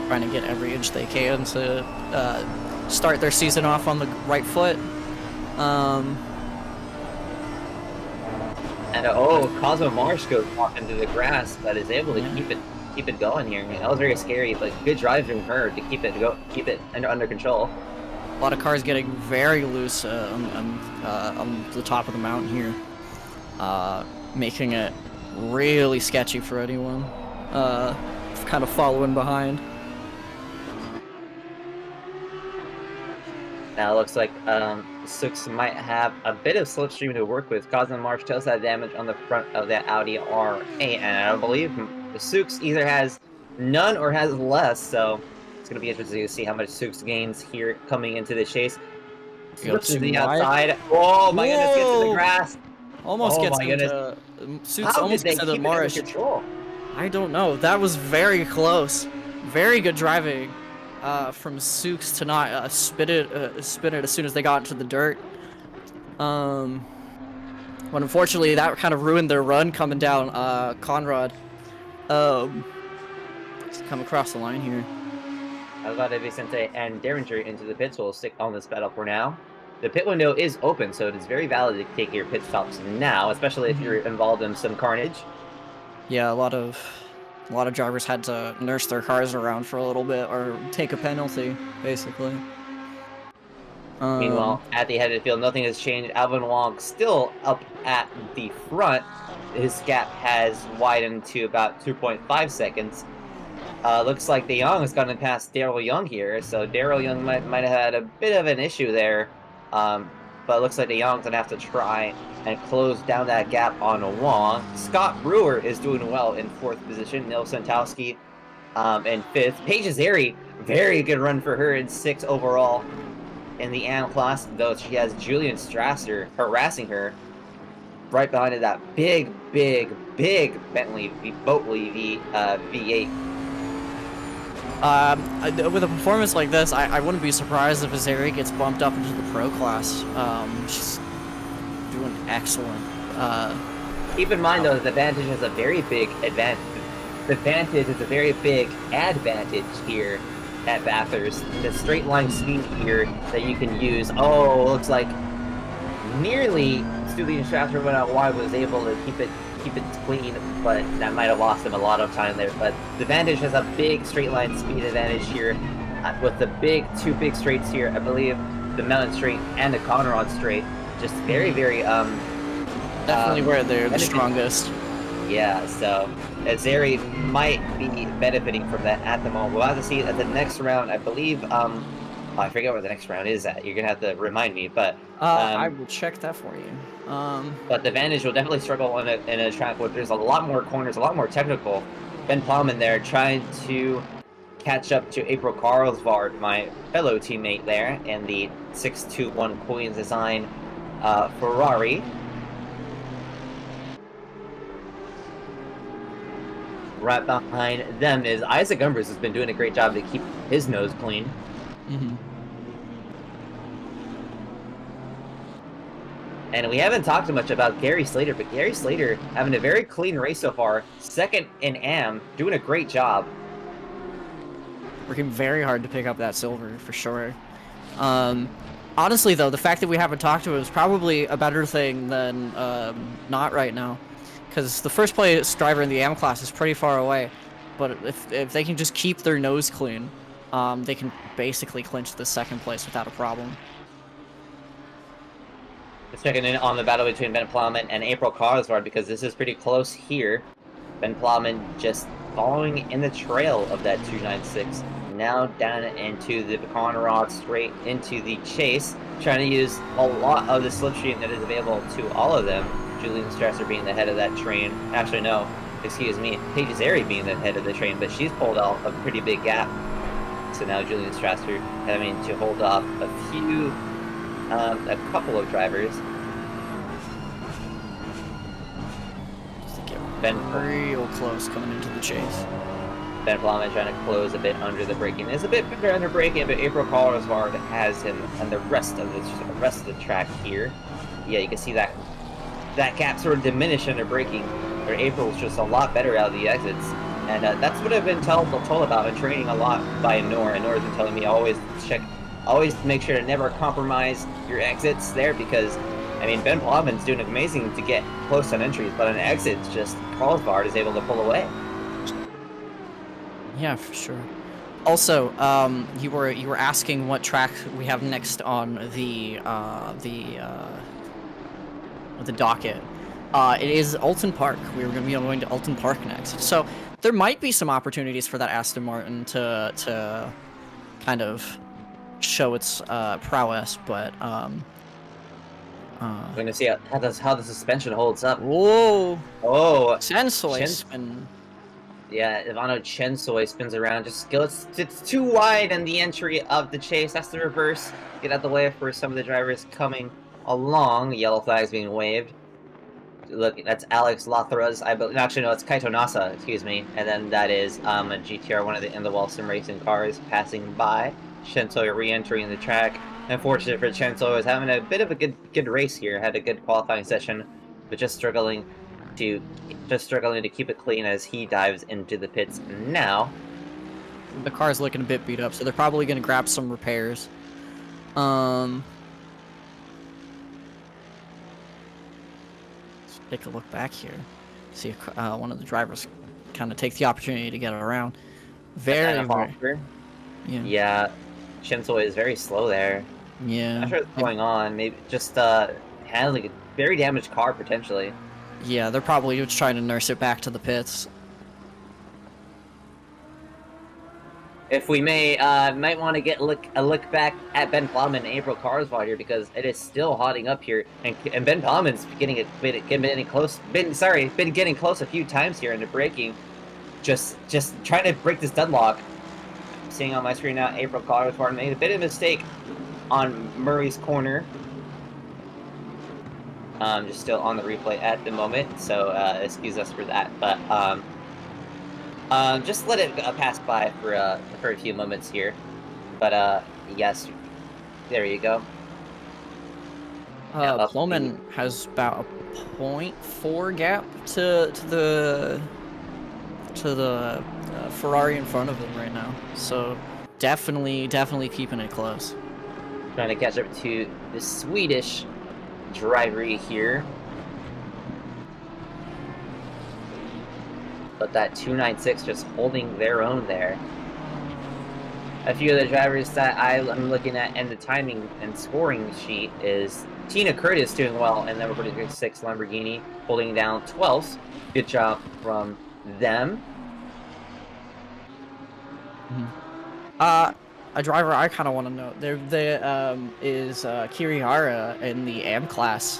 Trying to get every inch they can to start their season off on the right foot. And Cosmo Marsh goes off into the grass, but is able to keep it going here. That was very scary, but good drive from her to keep it under control. A lot of cars getting very loose on the top of the mountain here, making it really sketchy for anyone kind of following behind. Now it looks like Sukes might have a bit of slipstream to work with. Cosmo Marsh does have damage on the front of that Audi R8, and I believe Sukes either has none or has less, so it's going to be interesting to see how much Sukes gains here coming into the chase. Slips to the outside. Oh my goodness, gets to the grass. Almost gets into Sukes. Almost gets into Marsh. I don't know. That was very close. Very good driving from Sukes to not spin it as soon as they got into the dirt. But unfortunately, that kind of ruined their run coming down. Conrad come across the line here. Alvaro Vicente and Derringer into the pits will stick on this battle for now. The pit window is open, so it is very valid to take your pit stops now, especially if you're involved in some carnage. Yeah, a lot of drivers had to nurse their cars around for a little bit or take a penalty, basically. Meanwhile, at the head of the field, nothing has changed. Alvin Wong still up at the front. His gap has widened to about 2.5 seconds. Looks like De Jong has gotten past Daryl Young here, so Daryl Young might have had a bit of an issue there. But it looks like De Jong's going to have to try and close down that gap on Wong. Scott Brewer is doing well in 4th position. Nils Santowski in 5th. Paige Azeri, very good run for her in 6th overall in the AM class, though she has Julian Strasser harassing her. Right behind it, that big Bentley Boatley V8. With a performance like this, I wouldn't be surprised if Azeri gets bumped up into the pro class. She's doing excellent. Keep in mind, though, that the Vantage has a very big advantage. The Vantage is a very big advantage here at Bathurst. The straight line speed here that you can use. Oh, looks like nearly Julian Strasser went out wide, was able to keep it clean, but that might have lost him a lot of time there. But the Vantage has a big straight line speed advantage here with the two big straights here. I believe the Mountain Straight and the Conrad Straight. Just very definitely where they're the strongest. Yeah, so Azeri might be benefiting from that at the moment. We'll have to see at the next round. I believe I forget where the next round is at. You're gonna have to remind me, but I will check that for you. But the Vantage will definitely struggle in a track where there's a lot more corners, a lot more technical. Ben Plowman there trying to catch up to April Carlsvard, my fellow teammate there, in the 621 Queens design Ferrari. Right behind them is Isaac Umbers, has been doing a great job to keep his nose clean. Mm-hmm. And we haven't talked much about Gary Slater, but Gary Slater having a very clean race so far. Second in AM, doing a great job. Working very hard to pick up that silver, for sure. Honestly, though, the fact that we haven't talked to him is probably a better thing than not right now. Because the first place driver in the AM class is pretty far away. But if they can just keep their nose clean, they can basically clinch the second place without a problem. Let's check in on the battle between Ben Plowman and April Carsward, because this is pretty close here. Ben Plowman just following in the trail of that 296. Now down into the Conrad, straight into the chase, trying to use a lot of the slipstream that is available to all of them. Julian Strasser being the head of that train. Actually, no, excuse me, Paige Zeri being the head of the train, but she's pulled out a pretty big gap. So now Julian Strasser having to hold off a couple of drivers. Just to get real close coming into the chase. Ben Plowman trying to close a bit under the braking. There's a bit better under braking, but April Carsward has him and the rest of the track here. Yeah, you can see that gap sort of diminish under braking, where April's just a lot better out of the exits. And that's what I've been told about in training a lot by Nora. Nora's been telling me always make sure to never compromise your exits there, because, I mean, Ben Plowman's doing amazing to get close on entries, but on exits, just Carsward is able to pull away. Yeah, for sure. Also, you were asking what track we have next on the docket. It is Alton Park. We're going to be going to Alton Park next. So there might be some opportunities for that Aston Martin to kind of show its prowess, but we're going to see how the suspension holds up. Whoa! Oh, Chensoy spin. Yeah, Ivano Chensoy spins around. It's too wide in the entry of the chase. That's the reverse. Get out the way for some of the drivers coming along. Yellow flags being waved. Look, that's Alex Lothras. Actually, no, it's Kaito Nasa, excuse me. And then that is a GTR, one of the Wilson Racing cars passing by. Chensoy re-entering the track. Unfortunate for Chensoy, was having a bit of a good race here. Had a good qualifying session, but just struggling to keep it clean as he dives into the pits now. The car's looking a bit beat up, so they're probably going to grab some repairs. Let's take a look back here. See if one of the drivers kind of take the opportunity to get around. Yeah, Shinsoy is very slow there. Yeah. Not sure what's going on. Maybe just handling a very damaged car potentially. Yeah, they're probably just trying to nurse it back to the pits. If we might want to get a look back at Ben Plowman and April Carsward here, because it is still hotting up here, and Ben Plowman's been getting close a few times here into braking, just trying to break this deadlock. Seeing on my screen now, April Carsward made a bit of a mistake on Murray's corner. Just still on the replay at the moment, so excuse us for that. But just let it pass by for a few moments here. But yes, there you go. Plowman has about a 0.4 gap to the Ferrari in front of him right now. So definitely keeping it close. Trying to catch up to the Swedish driver here. But that 296 just holding their own there. A few of the drivers that I'm looking at in the timing and scoring sheet is Tina Curtis doing well in the number 46 Lamborghini, holding down 12th. Good job from them. A driver I kind of want to know is Kirihara in the AM class.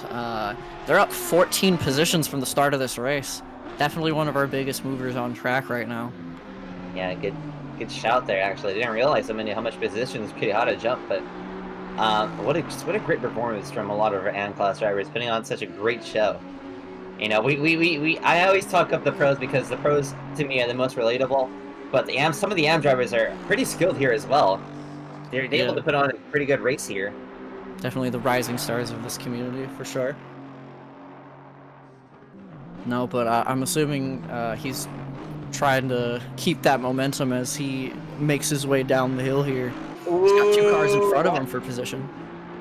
They're up 14 positions from the start of this race. Definitely one of our biggest movers on track right now. Yeah, good shout there. Actually, I didn't realize how much positions Kirihara jumped, but What a great performance from a lot of our AM class drivers, putting on such a great show. You know, I always talk up the pros because the pros to me are the most relatable, but some of the AM drivers are pretty skilled here as well. They're able to put on a pretty good race here. Definitely the rising stars of this community, for sure. No, but I'm assuming he's trying to keep that momentum as he makes his way down the hill here. He's got 2 cars in front of him for position.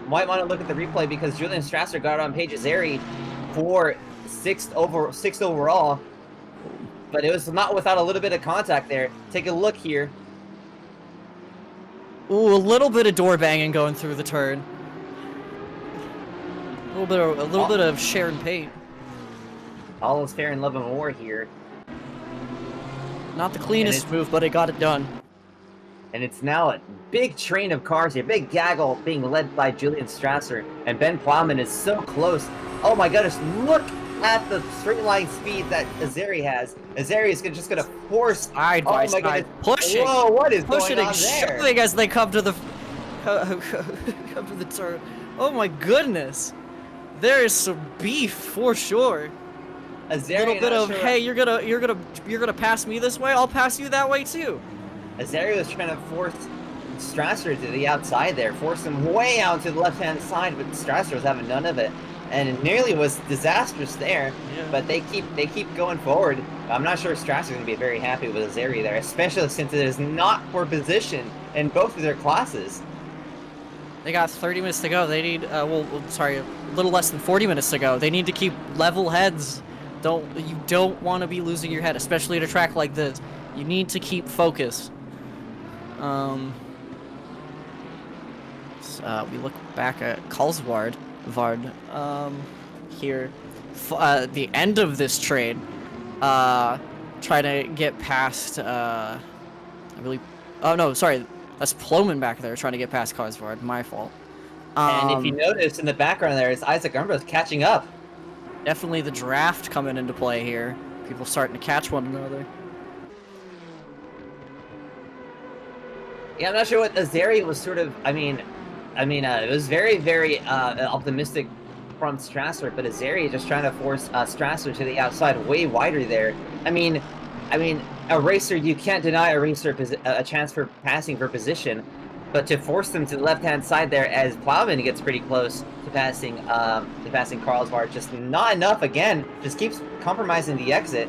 Might want to look at the replay because Julian Strasser got on Paige Azeri for 6th overall, but it was not without a little bit of contact there. Take a look here. Ooh, a little bit of door banging going through the turn. A little bit of sharing paint. All is fair in love and war here. Not the cleanest move, but it got it done. And it's now a big train of cars here, big gaggle being led by Julian Strasser, and Ben Plowman is so close. Oh my goodness, look at the straight line speed that Azeri has. Azeri is just going to force side by side, pushing. Whoa, what is pushing going on and there? shoving as they come to the come to the turn. Oh my goodness, there is some beef for sure. A little bit of hey, you're gonna pass me this way, I'll pass you that way too. Azeri was trying to force Strasser to the outside there, force him way out to the left-hand side, but Strasser was having none of it, and it nearly was disastrous there. Yeah. But they keep going forward. I'm not sure Strasser's going to be very happy with Azeri there, especially since it is not for position in both of their classes. They got 30 minutes to go. They need a little less than 40 minutes to go. They need to keep level heads. You don't want to be losing your head, especially at a track like this. You need to keep focus. We look back at Karlsvard here. The end of this trade, trying to get past, I believe, oh no, sorry, that's Ploman back there trying to get past Karlsvard, my fault. And if you notice in the background there is Isaac Umbros catching up. Definitely the draft coming into play here. People starting to catch one another. Yeah, I'm not sure what Azeri was sort of. It was very, very optimistic from Strasser, but Azeri just trying to force Strasser to the outside, way wider there. I mean, a racer, you can't deny a racer a chance for passing for position, but to force them to the left-hand side there as Plowman gets pretty close to passing Karlsvard, just not enough again. Just keeps compromising the exit.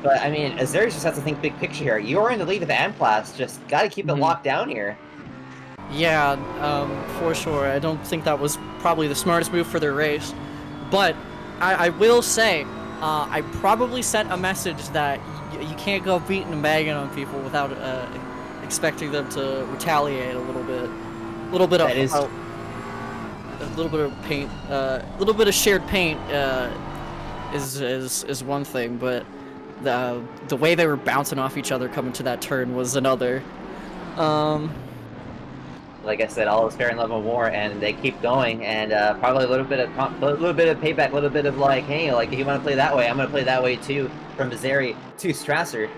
But, I mean, Azeri just has to think big picture here. You're in the lead of the AM class. Just got to keep it locked down here. Yeah, for sure. I don't think that was probably the smartest move for their race. But I will say, I probably sent a message that you can't go beating and bagging on people without expecting them to retaliate a little bit. A little bit of paint. A little bit of shared paint is one thing, but the way they were bouncing off each other coming to that turn was another. Like I said, all is fair in love and war, and they keep going, and probably a little bit of payback, a little bit of like, hey, like if you want to play that way, I'm going to play that way too, from Azeri to Strasser.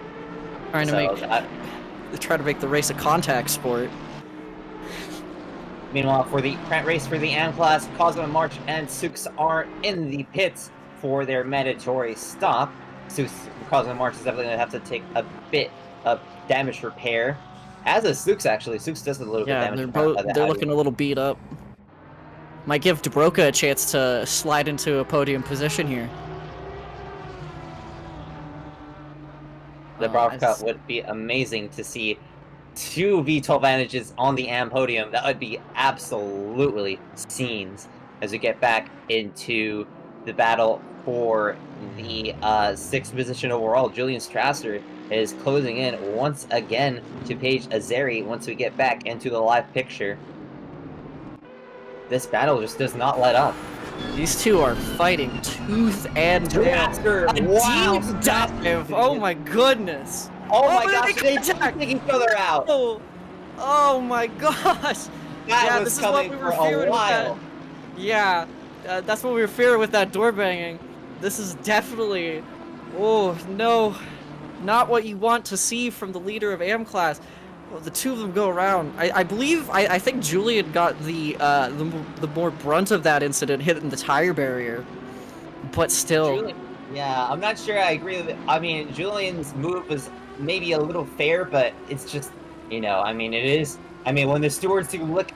Try to make the race a contact sport. Meanwhile, for the race for the AM class, Cosmo March and Sux are in the pits for their mandatory stop. Cosmo March is definitely going to have to take a bit of damage repair. As is Sux, actually. Sux does a little bit of damage. Yeah, they're looking a little beat up. Might give Dubroka a chance to slide into a podium position here. The Bravka would be amazing to see 2 V12 Vantages on the AM podium. That would be absolutely scenes as we get back into the battle for the 6th position overall. Julian Strasser is closing in once again to Paige Azeri once we get back into the live picture. This battle just does not let up. These two are fighting tooth and nail. Wow, deep dive. Oh my goodness. Oh my gosh, they take each other out. Oh my gosh. That was coming for a while. Yeah, that's what we were fearing with that door banging. This is definitely, oh no, not what you want to see from the leader of AM class. Well, the two of them go around. I believe I think Julian got the more brunt of that incident, hitting the tire barrier, but still. Yeah, I'm not sure I agree with it. I mean, Julian's move was maybe a little fair, but it's just, you know, I mean, it is. I mean, when the stewards look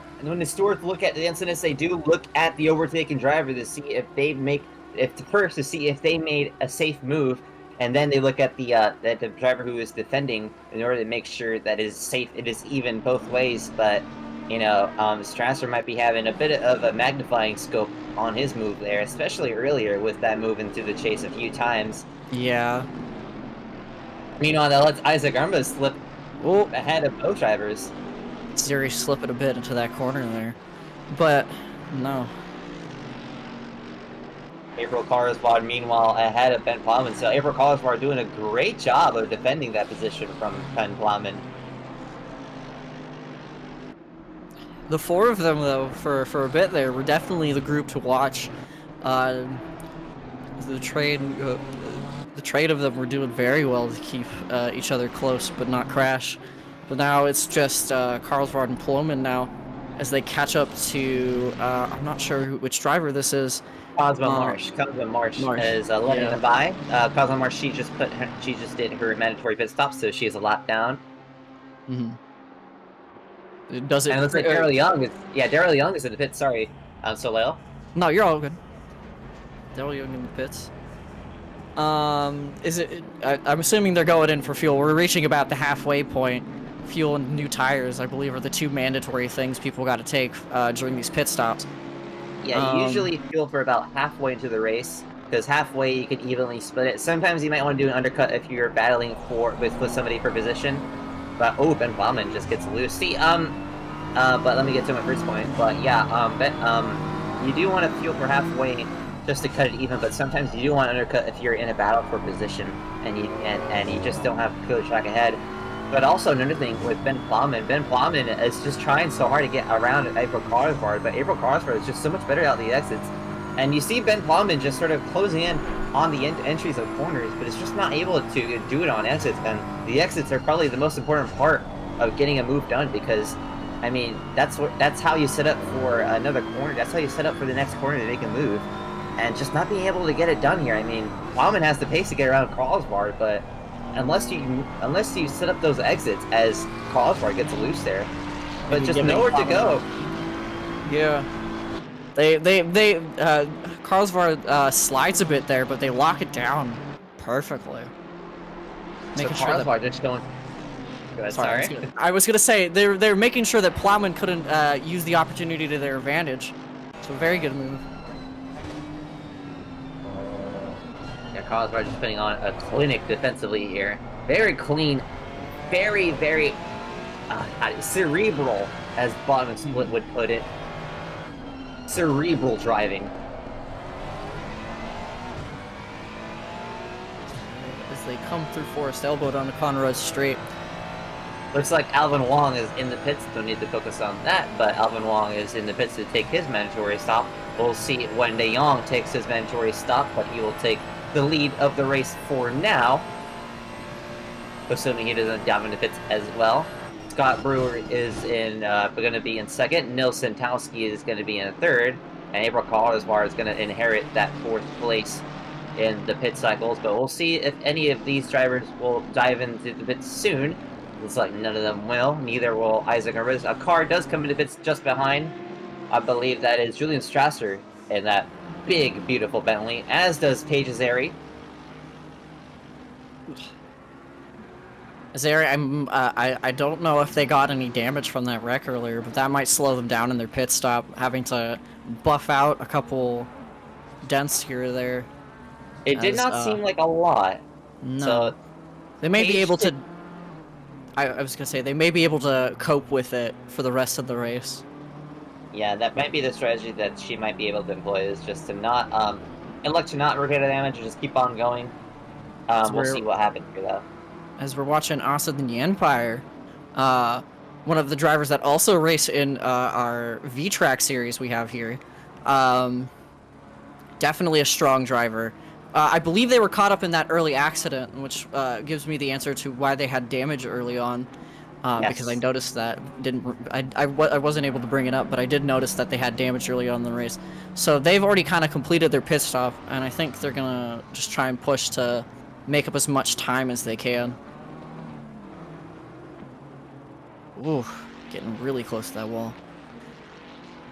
at the incidents, they do look at the overtaken driver to see if they make, to see if they made a safe move, and then they look at the driver who is defending in order to make sure that it is safe. It is even both ways, but you know, Strasser might be having a bit of a magnifying scope on his move there, especially earlier with that move into the chase a few times. Yeah. Meanwhile, that lets Isaac Armba slip ahead of both drivers. Zeri slipping a bit into that corner there, but no. April Carswad, meanwhile, ahead of Ben Plowman. So April Carswad doing a great job of defending that position from Ben Plowman. The four of them, though, for a bit there, were definitely the group to watch. The trade of them were doing very well to keep each other close but not crash. But now it's just Carlsbad and Plowman now, as they catch up to I'm not sure which driver this is. Cosmo Marsh. Cosmo Marsh is letting them by. Cosmo Marsh, she just did her mandatory pit stop, so she is a lap down. Does it? And it looks like Daryl Young is. Yeah, Daryl Young is in the pit. Sorry, Soleil. No, you're all good. Daryl Young in the pits. Is it? I'm assuming they're going in for fuel. We're reaching about the halfway point. Fuel and new tires, I believe, are the two mandatory things people got to take during these pit stops. Yeah, you usually fuel for about halfway into the race, because halfway you can evenly split it. Sometimes you might want to do an undercut if you're battling with somebody for position. But oh, Ben Bauman just gets loose. See, but let me get to my first point. But yeah, you do want to fuel for halfway just to cut it even. But sometimes you do want to undercut if you're in a battle for position and you just don't have to go the track ahead. But also another thing with Ben Plowman is just trying so hard to get around April Carswad, but April Carswad is just so much better out the exits. And you see Ben Plowman just sort of closing in on the entries of corners, but it's just not able to do it on exits. And the exits are probably the most important part of getting a move done, because, I mean, that's how you set up for another corner. That's how you set up for the next corner to make a move. And just not being able to get it done here. I mean, Plowman has the pace to get around Carswad, but unless you set up those exits as Carswad gets loose there, but just nowhere to go. Yeah. Carlsbad slides a bit there, but they lock it down perfectly. Making sure that just going. Sorry. I was gonna say they're making sure that Plowman couldn't use the opportunity to their advantage. So very good move. Yeah, Carswad just putting on a clinic defensively here. Very clean, very cerebral, as Bottom Split would put it. Cerebral driving. As they come through Forest Elbow down to Conrad Straight. Looks like Alvin Wong is in the pits. Don't need to focus on that, but Alvin Wong is in the pits to take his mandatory stop. We'll see when De Jong takes his mandatory stop, but he will take the lead of the race for now, assuming he doesn't dive in the pits as well. Scott Brewer is going to be in second. Nils Santowski is going to be in third, and April Carswad is going to inherit that fourth place in the pit cycles. But we'll see if any of these drivers will dive into the pits soon. Looks like none of them will. Neither will Isaac Armba. A car does come into pits just behind. I believe that is Julian Strasser in that big, beautiful Bentley, as does Paige Azeri. Azeri, I don't know if they got any damage from that wreck earlier, but that might slow them down in their pit stop, having to buff out a couple dents here or there. It did not seem like a lot. No. So they may be able to... I was going to say, they may be able to cope with it for the rest of the race. Yeah, that might be the strategy that she might be able to employ, is just to not, elect to not repair the damage and just keep on going. We'll see what happens here, though. As we're watching Asa the Empire, one of the drivers that also race in our V-Track series we have here, definitely a strong driver. I believe they were caught up in that early accident, which gives me the answer to why they had damage early on. because I noticed that I wasn't able to bring it up, but I did notice that they had damage early on in the race. So they've already kind of completed their pit stop, and I think they're gonna just try and push to make up as much time as they can. Ooh, getting really close to that wall.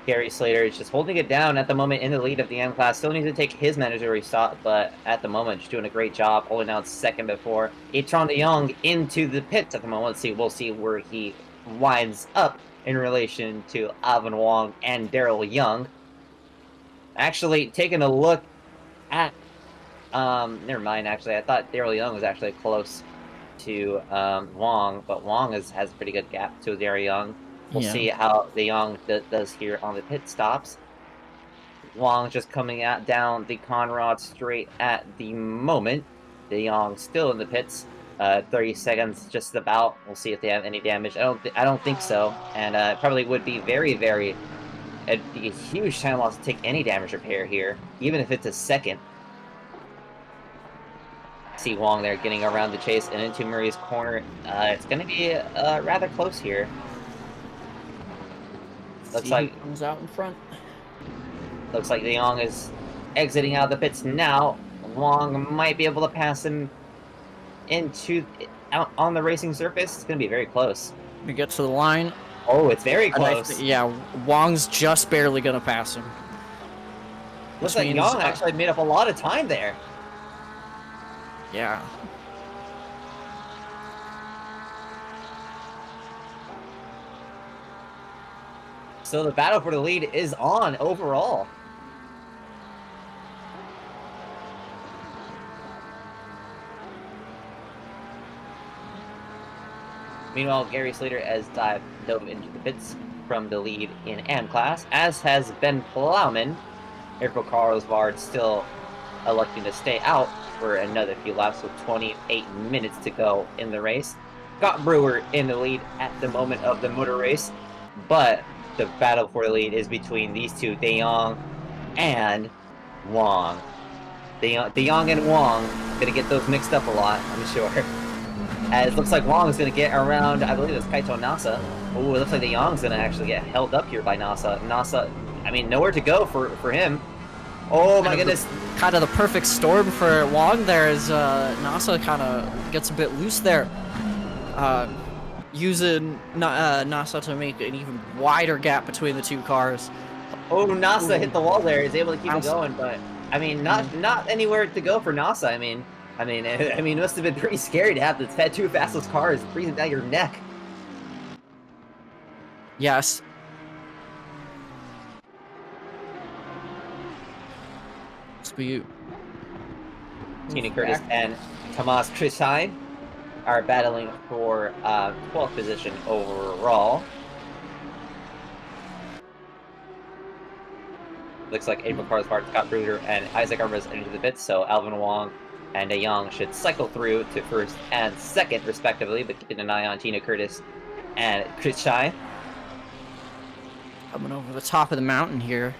Gary Slater is just holding it down at the moment in the lead of the M class. Still needs to take his mandatory stop, but at the moment just doing a great job holding down second before Etron de Jong into the pits at the moment. We'll see where he winds up in relation to Alvin Wong and Daryl Young. Actually, taking a look at never mind, actually. I thought Daryl Young was actually close to Wong, but Wong has a pretty good gap to Daryl Young. We'll see how De Jong does here on the pit stops. Wong just coming out down the Conrad straight at the moment. De Jong still in the pits. 30 seconds just about. We'll see if they have any damage. I don't think so, and probably would be it'd be a huge time loss to take any damage repair here, even if it's a second. See Wong there getting around the chase and into Murray's corner. It's going to be rather close here. Looks like comes out in front. Looks like De Jong is exiting out of the pits now. Wong might be able to pass him out on the racing surface. It's going to be very close. We get to the line. Oh, it's very close. Yeah, Wong's just barely going to pass him. Looks like Young actually made up a lot of time there. Yeah. So the battle for the lead is on overall. Meanwhile, Gary Slater has dove into the pits from the lead in AM class, as has Ben Plowman. April Carlsbard still electing to stay out for another few laps with 28 minutes to go in the race. Scott Brewer in the lead at the moment of the motor race, but the battle for the lead is between these two, De Jong and Wong. De Jong and Wong, gonna get those mixed up a lot, I'm sure. As it looks like Wong is gonna get around, I believe it's Kaito Nasa. Oh, it looks like De Jong's gonna actually get held up here by Nasa. Nasa, I mean, nowhere to go for him. Oh my goodness. Kind of the perfect storm for Wong there as Nasa kind of gets a bit loose there. Using Nasa to make an even wider gap between the two cars. Oh, Nasa hit the wall there. He's able to keep it going, but I mean, not anywhere to go for Nasa. I mean, it must have been pretty scary to have the two fastest cars breathing down your neck. Yes. It's for you. Tina Curtis and Tomas Kristein are battling for 12th position overall. Looks like April Carlsbard, Scott Bruder, and Isaac Armas into the pits, so Alvin Wong and De Jong should cycle through to first and second, respectively, but keeping an eye on Tina Curtis and Kristein. Coming over the top of the mountain here.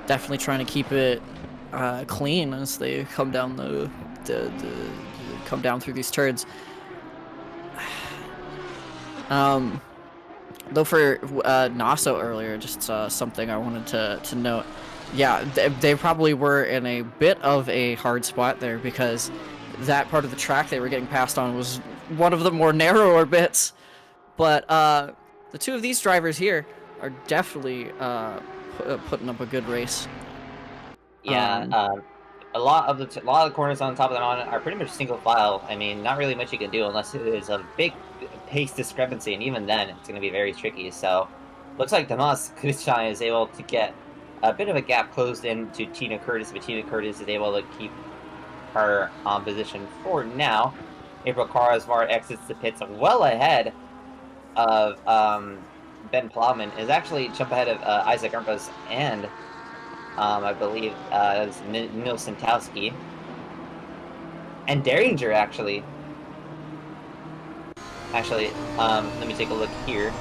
Definitely trying to keep it clean as they come down come down through these turns. Though for Naso earlier, just something I wanted to note. Yeah, they probably were in a bit of a hard spot there because that part of the track they were getting passed on was one of the more narrower bits. But the two of these drivers here are definitely putting up a good race. Yeah, a lot of the corners on top of the mountain are pretty much single file. I mean, not really much you can do unless it is a big pace discrepancy, and even then, it's going to be very tricky. So, looks like Tomas Kristein is able to get a bit of a gap closed into Tina Curtis, but Tina Curtis is able to keep her on position for now. April Carlsbard exits the pits well ahead of Ben Plowman, is actually jump ahead of Isaac Armas and I believe that was Neil Santowski. And Derringer, actually. Let me take a look here.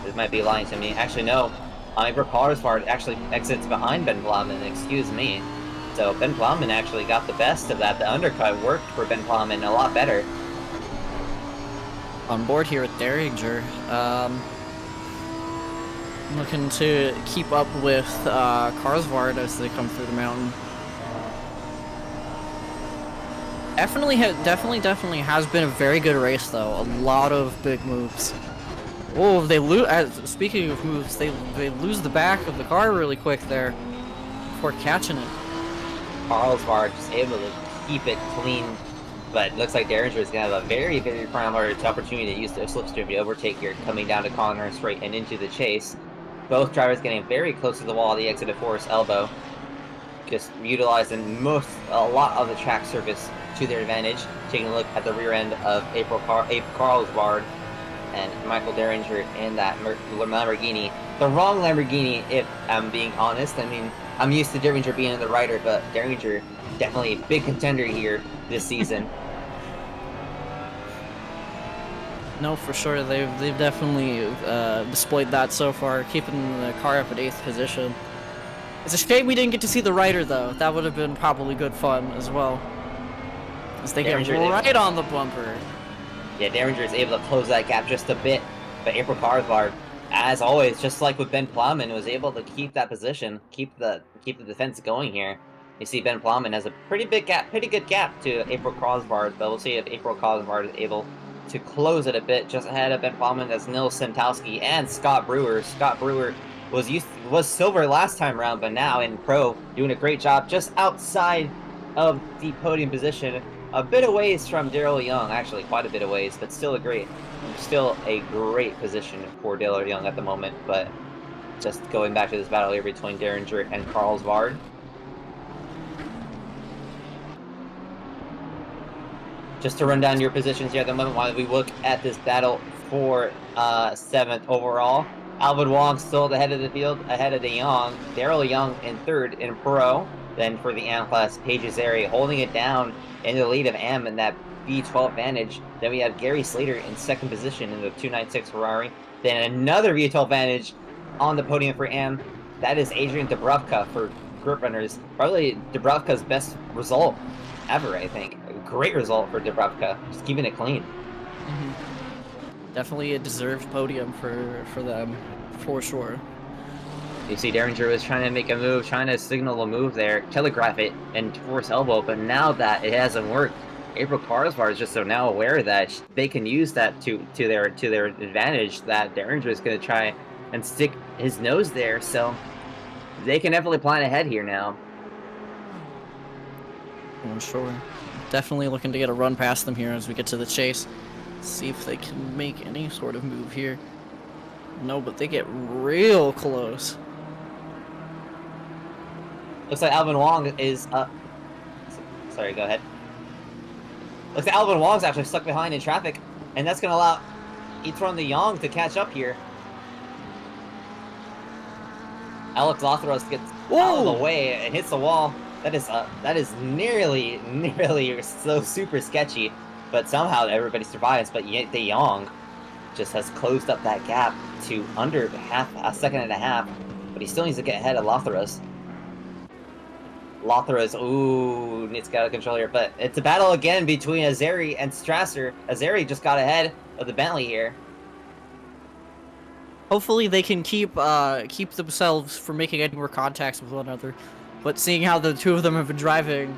This might be lying to me. Actually, no. April Carlsbard actually exits behind Ben Plowman, excuse me. So Ben Plowman actually got the best of that. The undercut worked for Ben Plowman a lot better. on board here with Derringer. Looking to keep up with Karsvard as they come through the mountain. Definitely has been a very good race though. A lot of big moves. Oh, they lose. Speaking of moves, they lose the back of the car really quick there before catching it. Carlsbad just able to keep it clean, but it looks like Derringer is going to have a very, very prime opportunity to use their slipstream to overtake here, coming down to Connor straight and into the chase. Both drivers getting very close to the wall, the exit of Forest Elbow, just utilizing a lot of the track surface to their advantage. Taking a look at the rear end of April Carlsbad and Michael Derringer in that Lamborghini. The wrong Lamborghini, if I'm being honest. I mean, I'm used to Derringer being in the rider, but Derringer definitely a big contender here this season. No, for sure. They've definitely displayed that so far, keeping the car up at 8th position. It's a shame we didn't get to see the rider though. That would have been probably good fun as well. As they get right on the bumper. Yeah, Derringer is able to close that gap just a bit, but April Karsvard, as always, just like with Ben Plowman, was able to keep that position, keep the defense going here. You see Ben Plowman has a pretty good gap to April Karsvard, but we'll see if April Karsvard is able to close it a bit. Just ahead of Ben Plowman, that's Nils Sentowski and Scott Brewer. Scott Brewer was silver last time around, but now in pro, doing a great job just outside of the podium position. A bit of ways from Daryl Young, actually quite a bit of ways, but still a great position for Daryl Young at the moment. But just going back to this battle here between Derringer and Carlsbad. Just to run down your positions here at the moment while we look at this battle for 7th overall. Alvin Wong still at the head of the field, ahead of De Jong. Daryl Young in 3rd in pro. Then for the AM class, Paige Azeri holding it down in the lead of AM in that V12 Vantage. Then we have Gary Slater in 2nd position in the 296 Ferrari. Then another V12 Vantage on the podium for AM. That is Adrian Dubrovka for Grip Runners. Probably Dubrovka's best result ever, I think. A great result for Dubrovka, just keeping it clean. Definitely a deserved podium for them, for sure. You see Derringer was trying to make a move, trying to signal a move there, telegraph it, and force elbow, but now that it hasn't worked, April Karsvard is just so now aware that they can use that to their advantage, that Derringer is going to try and stick his nose there, so they can definitely plan ahead here now. I'm sure. Definitely looking to get a run past them here as we get to the chase. See if they can make any sort of move here. No, but they get real close. Looks like Alvin Wong is up. Sorry, go ahead. Looks like Alvin Wong's actually stuck behind in traffic, and that's going to allow Etron de Jong to catch up here. Alex Lothros gets out of the way and hits the wall. That is nearly so super sketchy, but somehow everybody survives. But De Jong just has closed up that gap to under a second and a half, but he still needs to get ahead of Lothros. Lothros, ooh, needs to get out of control here, but it's a battle again between Azeri and Strasser. Azeri just got ahead of the Bentley here. Hopefully they can keep themselves from making any more contacts with one another. But seeing how the two of them have been driving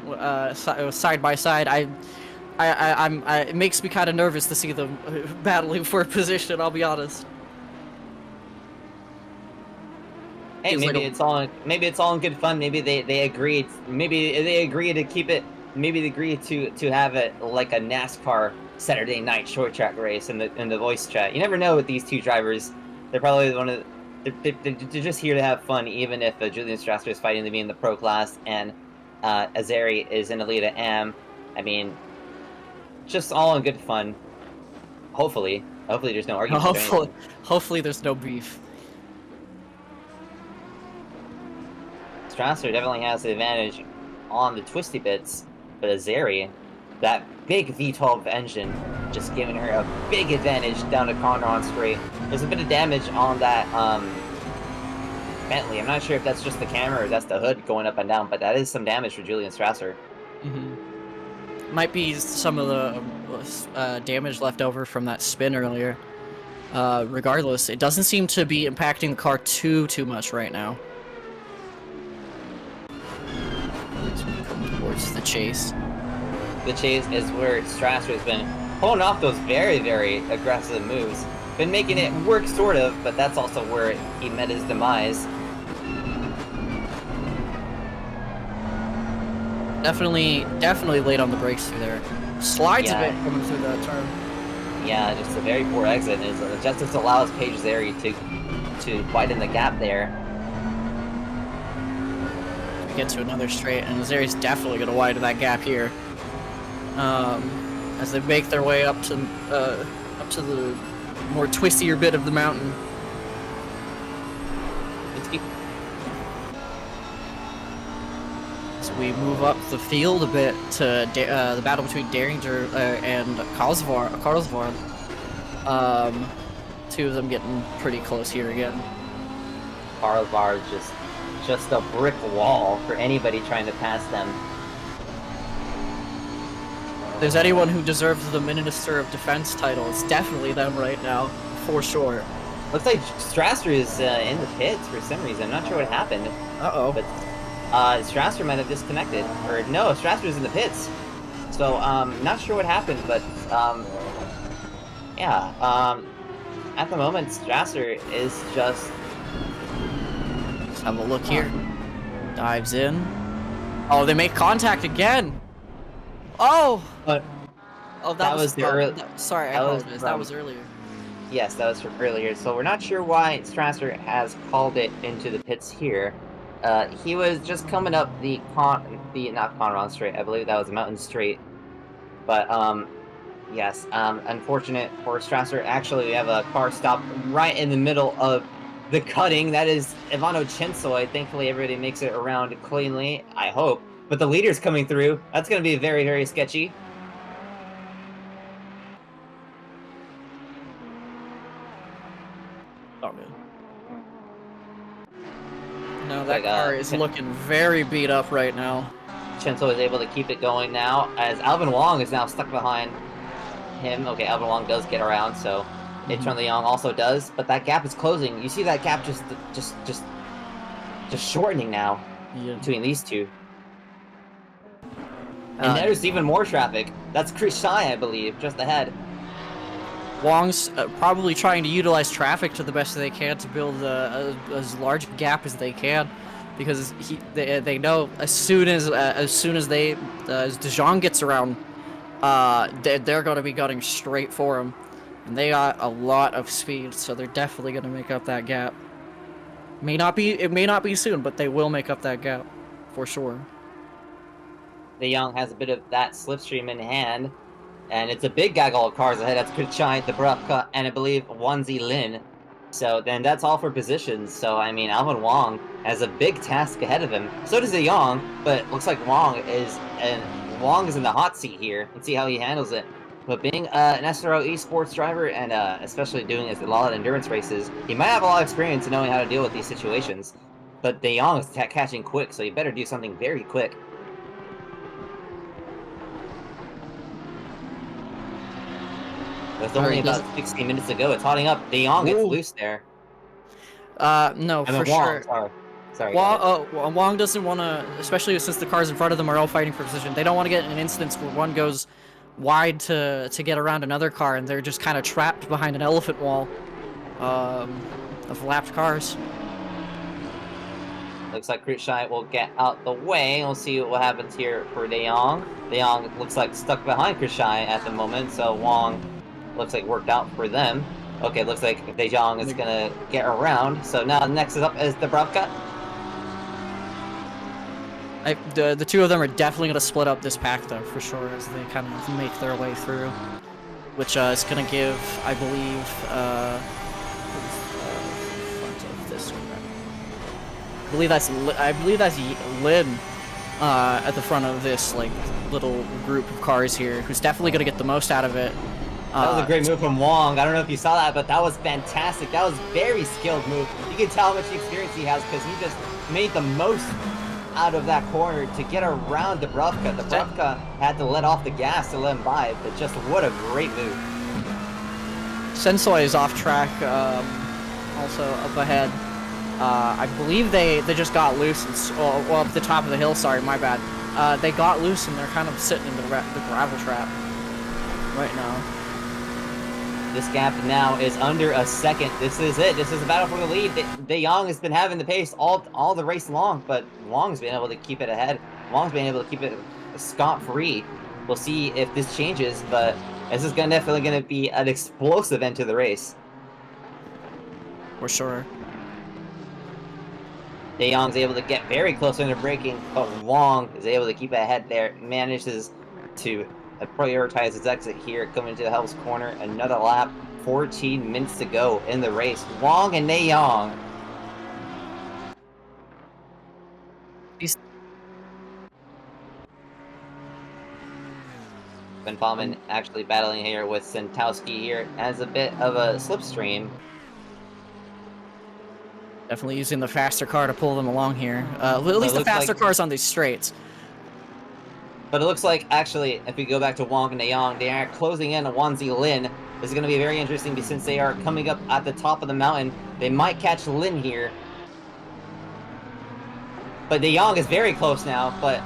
side by side, it makes me kind of nervous to see them battling for a position. I'll be honest. Hey, maybe it's all in good fun. Maybe they agreed. Maybe they agree to keep it. Maybe they agree to have it like a NASCAR Saturday night short track race in the voice chat. You never know with these two drivers. They're probably they're just here to have fun, even if Julian Strasser is fighting to be in the pro class and Azeri is in the lead at AM. I mean, just all in good fun. Hopefully there's no argument. Hopefully there's no beef. Strasser definitely has the advantage on the twisty bits, but Azeri, that big V12 engine, just giving her a big advantage down to Condor on straight. There's a bit of damage on that Bentley. I'm not sure if that's just the camera or that's the hood going up and down, but that is some damage for Julian Strasser. Might be some of the damage left over from that spin earlier. Regardless, it doesn't seem to be impacting the car too much right now. As we come towards the chase. The chase is where Strasser has been pulling off those very, very aggressive moves. Been making it work, sort of, but that's also where he met his demise. Definitely late on the brakes through there. Slides a bit coming through that turn. Yeah, just a very poor exit. Justice allows Page Zeri to widen the gap there. We get to another straight, and Zeri's definitely going to widen that gap here. As they make their way up to the more twistier bit of the mountain. As we move up the field a bit to the battle between Derringer and Karlsvard. Two of them getting pretty close here again. Karlsvard just a brick wall for anybody trying to pass them. If there's anyone who deserves the Minister of Defense title, it's definitely them right now, for sure. Looks like Strasser is in the pits for some reason. I'm not sure what happened. Uh-oh. But Strasser might have disconnected. Or no, Strasser's in the pits. So, not sure what happened, but, yeah. At the moment, Strasser is just... Let's have a look here. Dives in. Oh, they make contact again! Oh! Oh, that was the early... Sorry, I apologize. That was earlier. Yes, that was from earlier. So we're not sure why Strasser has called it into the pits here. He was just coming up not Conron Straight, I believe that was Mountain Straight. But, yes, unfortunate for Strasser. Actually, we have a car stopped right in the middle of the cutting. That is Ivano Chensoy. Thankfully, everybody makes it around cleanly, I hope. But the leader's coming through. That's going to be very, very sketchy. Oh, man. No, that car is looking very beat up right now. Chenso is able to keep it going now, as Alvin Wong is now stuck behind him. Okay, Alvin Wong does get around, so Intron Leong also does, but that gap is closing. You see that gap just shortening now between these two. And there's even more traffic. That's Chris Shai, I believe, just ahead. Wong's probably trying to utilize traffic to the best they can to build as large a gap as they can, because they know as soon as DeJong gets around, they're going to be gunning straight for him, and they got a lot of speed, so they're definitely going to make up that gap. It may not be soon, but they will make up that gap for sure. De Jong has a bit of that slipstream in hand, and it's a big gaggle of cars ahead. That's Kuchai, Dubravka, and I believe Wanzi Lin. So then that's all for positions. So, I mean, Alvin Wong has a big task ahead of him. So does De Jong, but looks like Wong is in the hot seat here. Let's see how he handles it. But being an SRO esports driver, and especially doing a lot of endurance races, he might have a lot of experience in knowing how to deal with these situations. But De Jong is catching quick, so you better do something very quick. There's only about 16 minutes to go. It's hotting up. De Jong gets loose there. No, for Wong, sure. Sorry. Wong doesn't want to, especially since the cars in front of them are all fighting for position. They don't want to get in an instance where one goes wide to get around another car, and they're just kind of trapped behind an elephant wall of lapped cars. Looks like Krutschai will get out the way. We'll see what happens here for De Jong. De Jong looks like stuck behind Krutschai at the moment, so Wong looks like worked out for them. Okay, looks like De Jong is gonna get around. So now next is up is Dubravka. The two of them are definitely gonna split up this pack though, for sure, as they kind of make their way through, which is gonna give, I believe, front of this one. I believe that's Lin at the front of this like little group of cars here, who's definitely gonna get the most out of it. That was a great move from Wong. I don't know if you saw that, but that was fantastic. That was a very skilled move. You can tell how much experience he has because he just made the most out of that corner to get around Dubravka. Dubravka had to let off the gas to let him by, but just what a great move. Sensoy is off track, also up ahead. I believe they just got loose, and, well, up the top of the hill, sorry, my bad. They got loose and they're kind of sitting in the gravel trap right now. This gap now is under a second. This is it. This is a battle for the lead. De Jong has been having the pace all the race long, but Wong's been able to keep it ahead. Wong's been able to keep it scot-free. We'll see if this changes, but this is definitely going to be an explosive end to the race. For sure. De Jong's able to get very close into braking, but Wong is able to keep it ahead there. Manages to prioritize his exit here, coming to the Hell's Corner. Another lap, 14 minutes to go in the race. Wong and De Jong. Ben Bauman actually battling here with Sentowski here as a bit of a slipstream. Definitely using the faster car to pull them along here. At least the faster cars on these straights. But it looks like, actually, if we go back to Wong and De Jong, they are closing in on Wanzi Lin. This is going to be very interesting since they are coming up at the top of the mountain. They might catch Lin here. But De Jong is very close now, but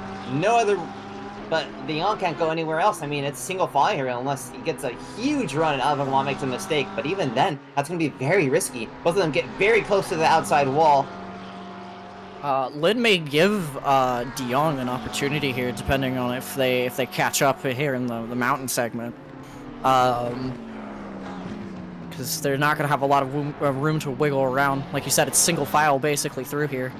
But De Jong can't go anywhere else. I mean, it's single file here unless he gets a huge run and Alvin makes a mistake. But even then, that's going to be very risky. Both of them get very close to the outside wall. Lin may give De Jong an opportunity here, depending on if they catch up here in the mountain segment. Because they're not going to have a lot of room to wiggle around. Like you said, it's single file basically through here.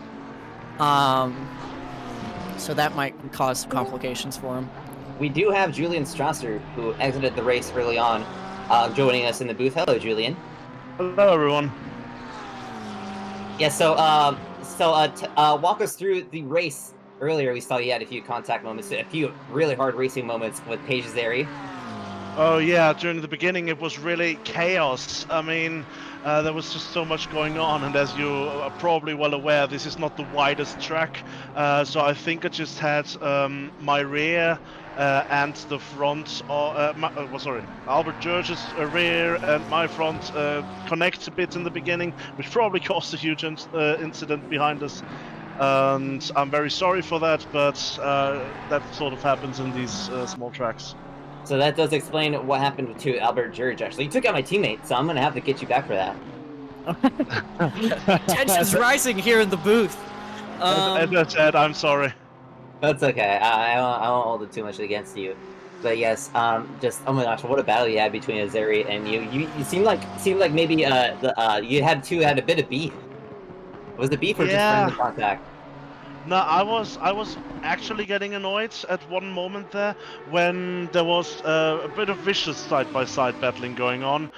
So that might cause some complications for him. We do have Julian Strasser, who exited the race early on, joining us in the booth. Hello, Julian. Hello, everyone. Yeah, so walk us through the race. Earlier, we saw you had a few contact moments, a few really hard racing moments with Paige Zeri. Oh yeah, during the beginning it was really chaos. I mean, there was just so much going on, and as you are probably well aware, this is not the widest track, so I think I just had my rear and the front, Albert George's rear and my front connect a bit in the beginning, which probably caused a huge incident behind us. And I'm very sorry for that, but that sort of happens in these small tracks. So that does explain what happened to Albert George, actually. You took out my teammate, so I'm going to have to get you back for that. Tension's rising here in the booth. As I said, I'm sorry. That's okay. I won't hold it too much against you. But yes, just, oh my gosh, what a battle you had between Azeri and you. You seemed like maybe you had a bit of beef. Was it beef or just friendly contact? No, I was actually getting annoyed at one moment there when there was a bit of vicious side-by-side battling going on,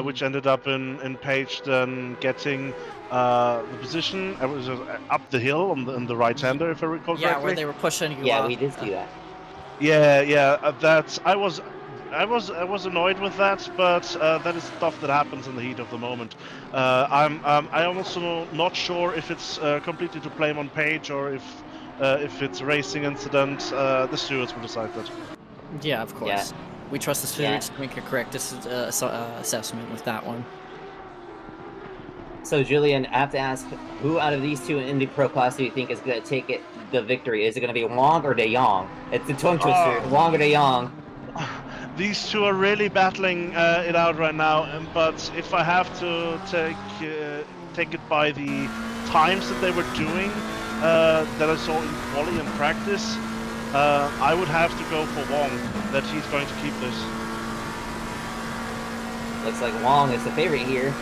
which ended up in Paige then getting the position. It was up the hill on the right-hander, if I recall correctly. Yeah, where they were pushing you. Yeah, we did see that. Yeah. I was annoyed with that, but that is stuff that happens in the heat of the moment. I'm also not sure if it's completely to blame on Paige or if it's a racing incident. The stewards will decide that. Yeah, of course. Yeah. We trust the stewards to make a correct assessment with that one. So, Julian, I have to ask, who out of these two in the pro class do you think is going to take the victory? Is it going to be Wong or De Jong? It's a tongue twister. Wong or De Jong? These two are really battling it out right now, but if I have to take it by the times that they were doing, that I saw in quali and practice, I would have to go for Wong, that he's going to keep this. Looks like Wong is the favorite here.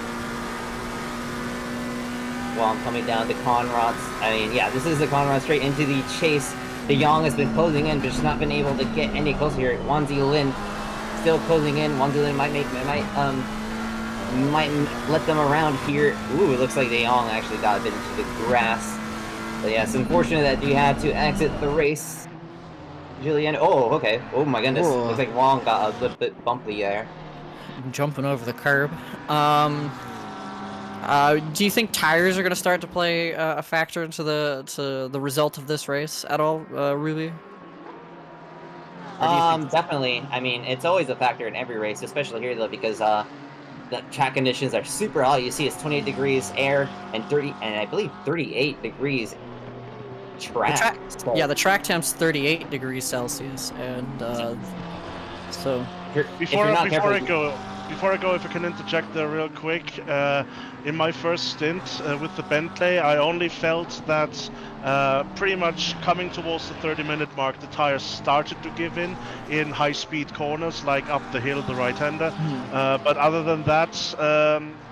Wong coming down to Conrads. I mean, yeah, this is the Conrad straight into the chase. De Jong has been closing in, but just not been able to get any closer here. Wanzi Lin still closing in. Wanzi Lin might let them around here. Ooh, it looks like De Jong actually got a bit into the grass. But yeah, it's unfortunate that you had to exit the race. Julian, oh, okay. Oh my goodness. Ooh. Looks like Wong got a little bit bumpy there. Jumping over the curb. I Do you think tires are going to start to play a factor into the result of this race at all, really? Or do you think Definitely. I mean, it's always a factor in every race, especially here though, because the track conditions are super hot. You see, it's 28 degrees air and 30, and I believe 38 degrees track. yeah, the track temp's 38 degrees Celsius, and so Before I go, if I can interject there real quick, in my first stint with the Bentley, I only felt that pretty much coming towards the 30-minute mark, the tires started to give in high-speed corners, like up the hill, the right-hander. But other than that,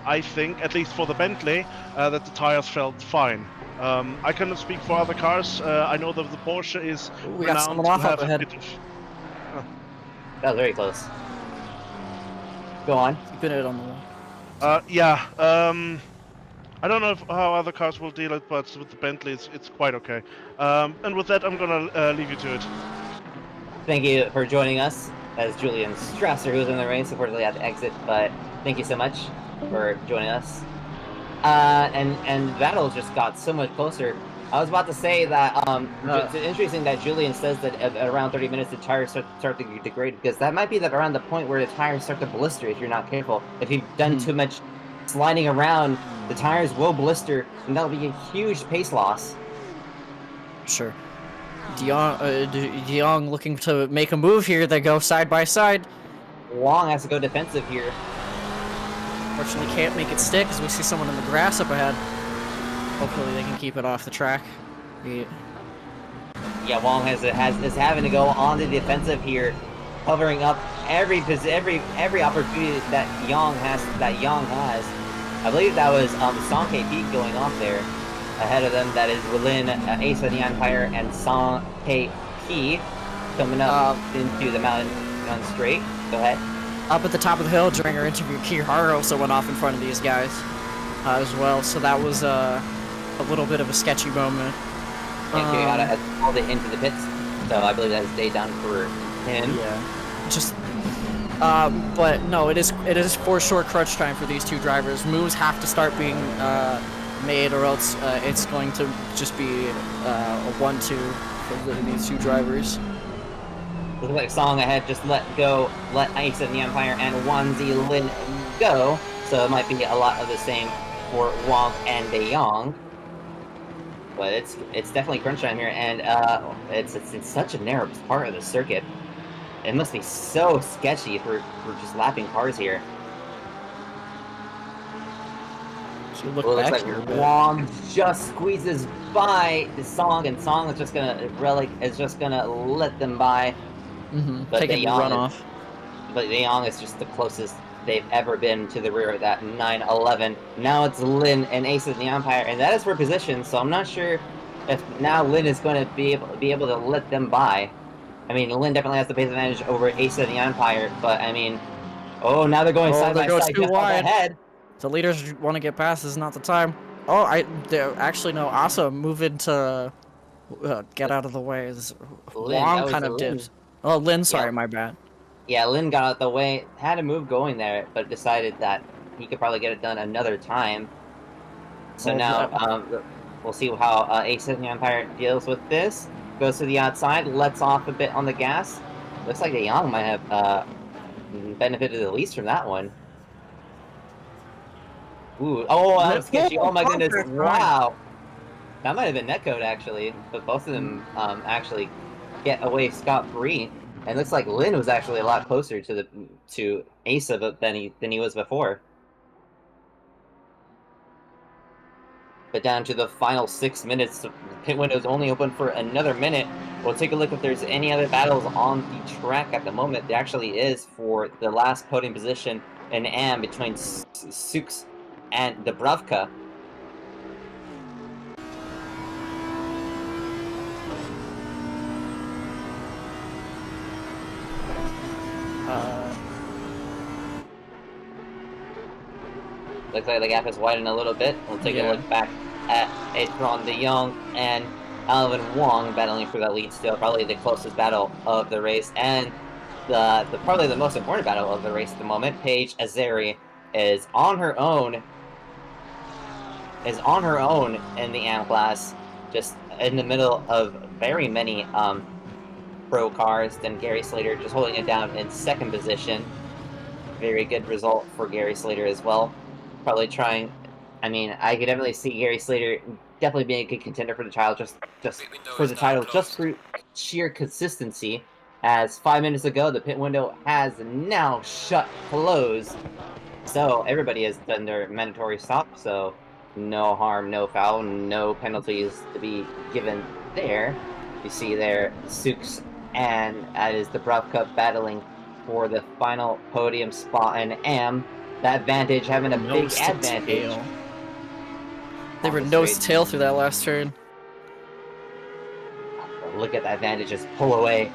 I think, at least for the Bentley, that the tires felt fine. I cannot speak for other cars. I know that the Porsche is we got someone renowned to off up have a ahead. bit of... That was very close. Go on. Keeping it on the wall. Yeah. I don't know how other cars will deal it, but with the Bentley, it's quite okay. And with that, I'm gonna leave you to it. Thank you for joining us. As Julian Strasser, who's in the race, unfortunately had to exit, but thank you so much for joining us. And battles just got so much closer. I was about to say that it's interesting that Julian says that at around 30 minutes the tires start to degrade, because that might be around the point where the tires start to blister if you're not careful. If you've done too much sliding around, the tires will blister, and that'll be a huge pace loss. Sure. De Jong looking to make a move here. They go side by side. Wong has to go defensive here. Fortunately, can't make it stick as we see someone in the grass up ahead. Hopefully, they can keep it off the track. Yeah, Wong is having to go on the defensive here, covering up every opportunity that Yang has. I believe that was Song KP going off there. Ahead of them, that is Lin, Ace of the Empire, and Song KP coming up into the mountain straight. Go ahead. Up at the top of the hill during our interview, Kiharu also went off in front of these guys as well. So that was a little bit of a sketchy moment. Yeah, has called it into the pits, so I believe that is day down for him. Yeah, just. But no, it is for sure crunch time for these two drivers. Moves have to start being made, or else it's going to just be a 1-2 for these two drivers. Looks like Song ahead just let Ace of the Empire and Wanzi Lin go, so it might be a lot of the same for Wong and De Jong. But it's definitely crunch time here, and it's such a narrow part of the circuit. It must be so sketchy for just lapping cars here. So look well, it back looks here, like Wong just squeezes by the Song, and Song is just gonna let them by. But taking the runoff. But De Jong is just the closest they've ever been to the rear of that 911. Now it's Lin and Ace of the Empire, and that is for position. So I'm not sure if now Lin is going to be able to let them by. I mean, Lin definitely has the pace advantage over Ace of the Empire, but I mean, now they're going side by side, just up ahead. The leaders want to get past. This is not the time. Actually no. Asa moving to get out of the way. Wong kind of dips. Oh, Lin, sorry, my bad. Yeah, Lin got out the way, had a move going there, but decided that he could probably get it done another time. So now, we'll see how Ace of the Empire deals with this. Goes to the outside, lets off a bit on the gas. Looks like De Jong might have benefited the least from that one. Ooh, that was sketchy. Oh my goodness, wow. That might have been netcode, actually, but both of them actually get away scot-free. And it looks like Lin was actually a lot closer to Asa than he was before. But down to the final 6 minutes, the pit window is only open for another minute. We'll take a look if there's any other battles on the track at the moment. There actually is for the last podium position in AM between Sux and Dubravka. Looks like the gap has widened a little bit. We'll take a look back at Adron De Jong and Alvin Wong battling for that lead still. Probably the closest battle of the race, and probably the most important battle of the race at the moment. Paige Azeri is on her own, is on her own in the AM class, just in the middle of very many pro cars. Then Gary Slater just holding it down in second position. Very good result for Gary Slater as well. Probably trying. I mean, I could definitely see Gary Slater definitely being a good contender for the title, just for the title, just for sheer consistency. As 5 minutes ago, the pit window has now closed. So everybody has done their mandatory stop. So no harm, no foul, no penalties to be given there. You see there, Sukes and that is the Bruv Cup battling for the final podium spot in AM. That Vantage having a big advantage. They were nose to tail through that last turn. Look at that Vantage just pull away.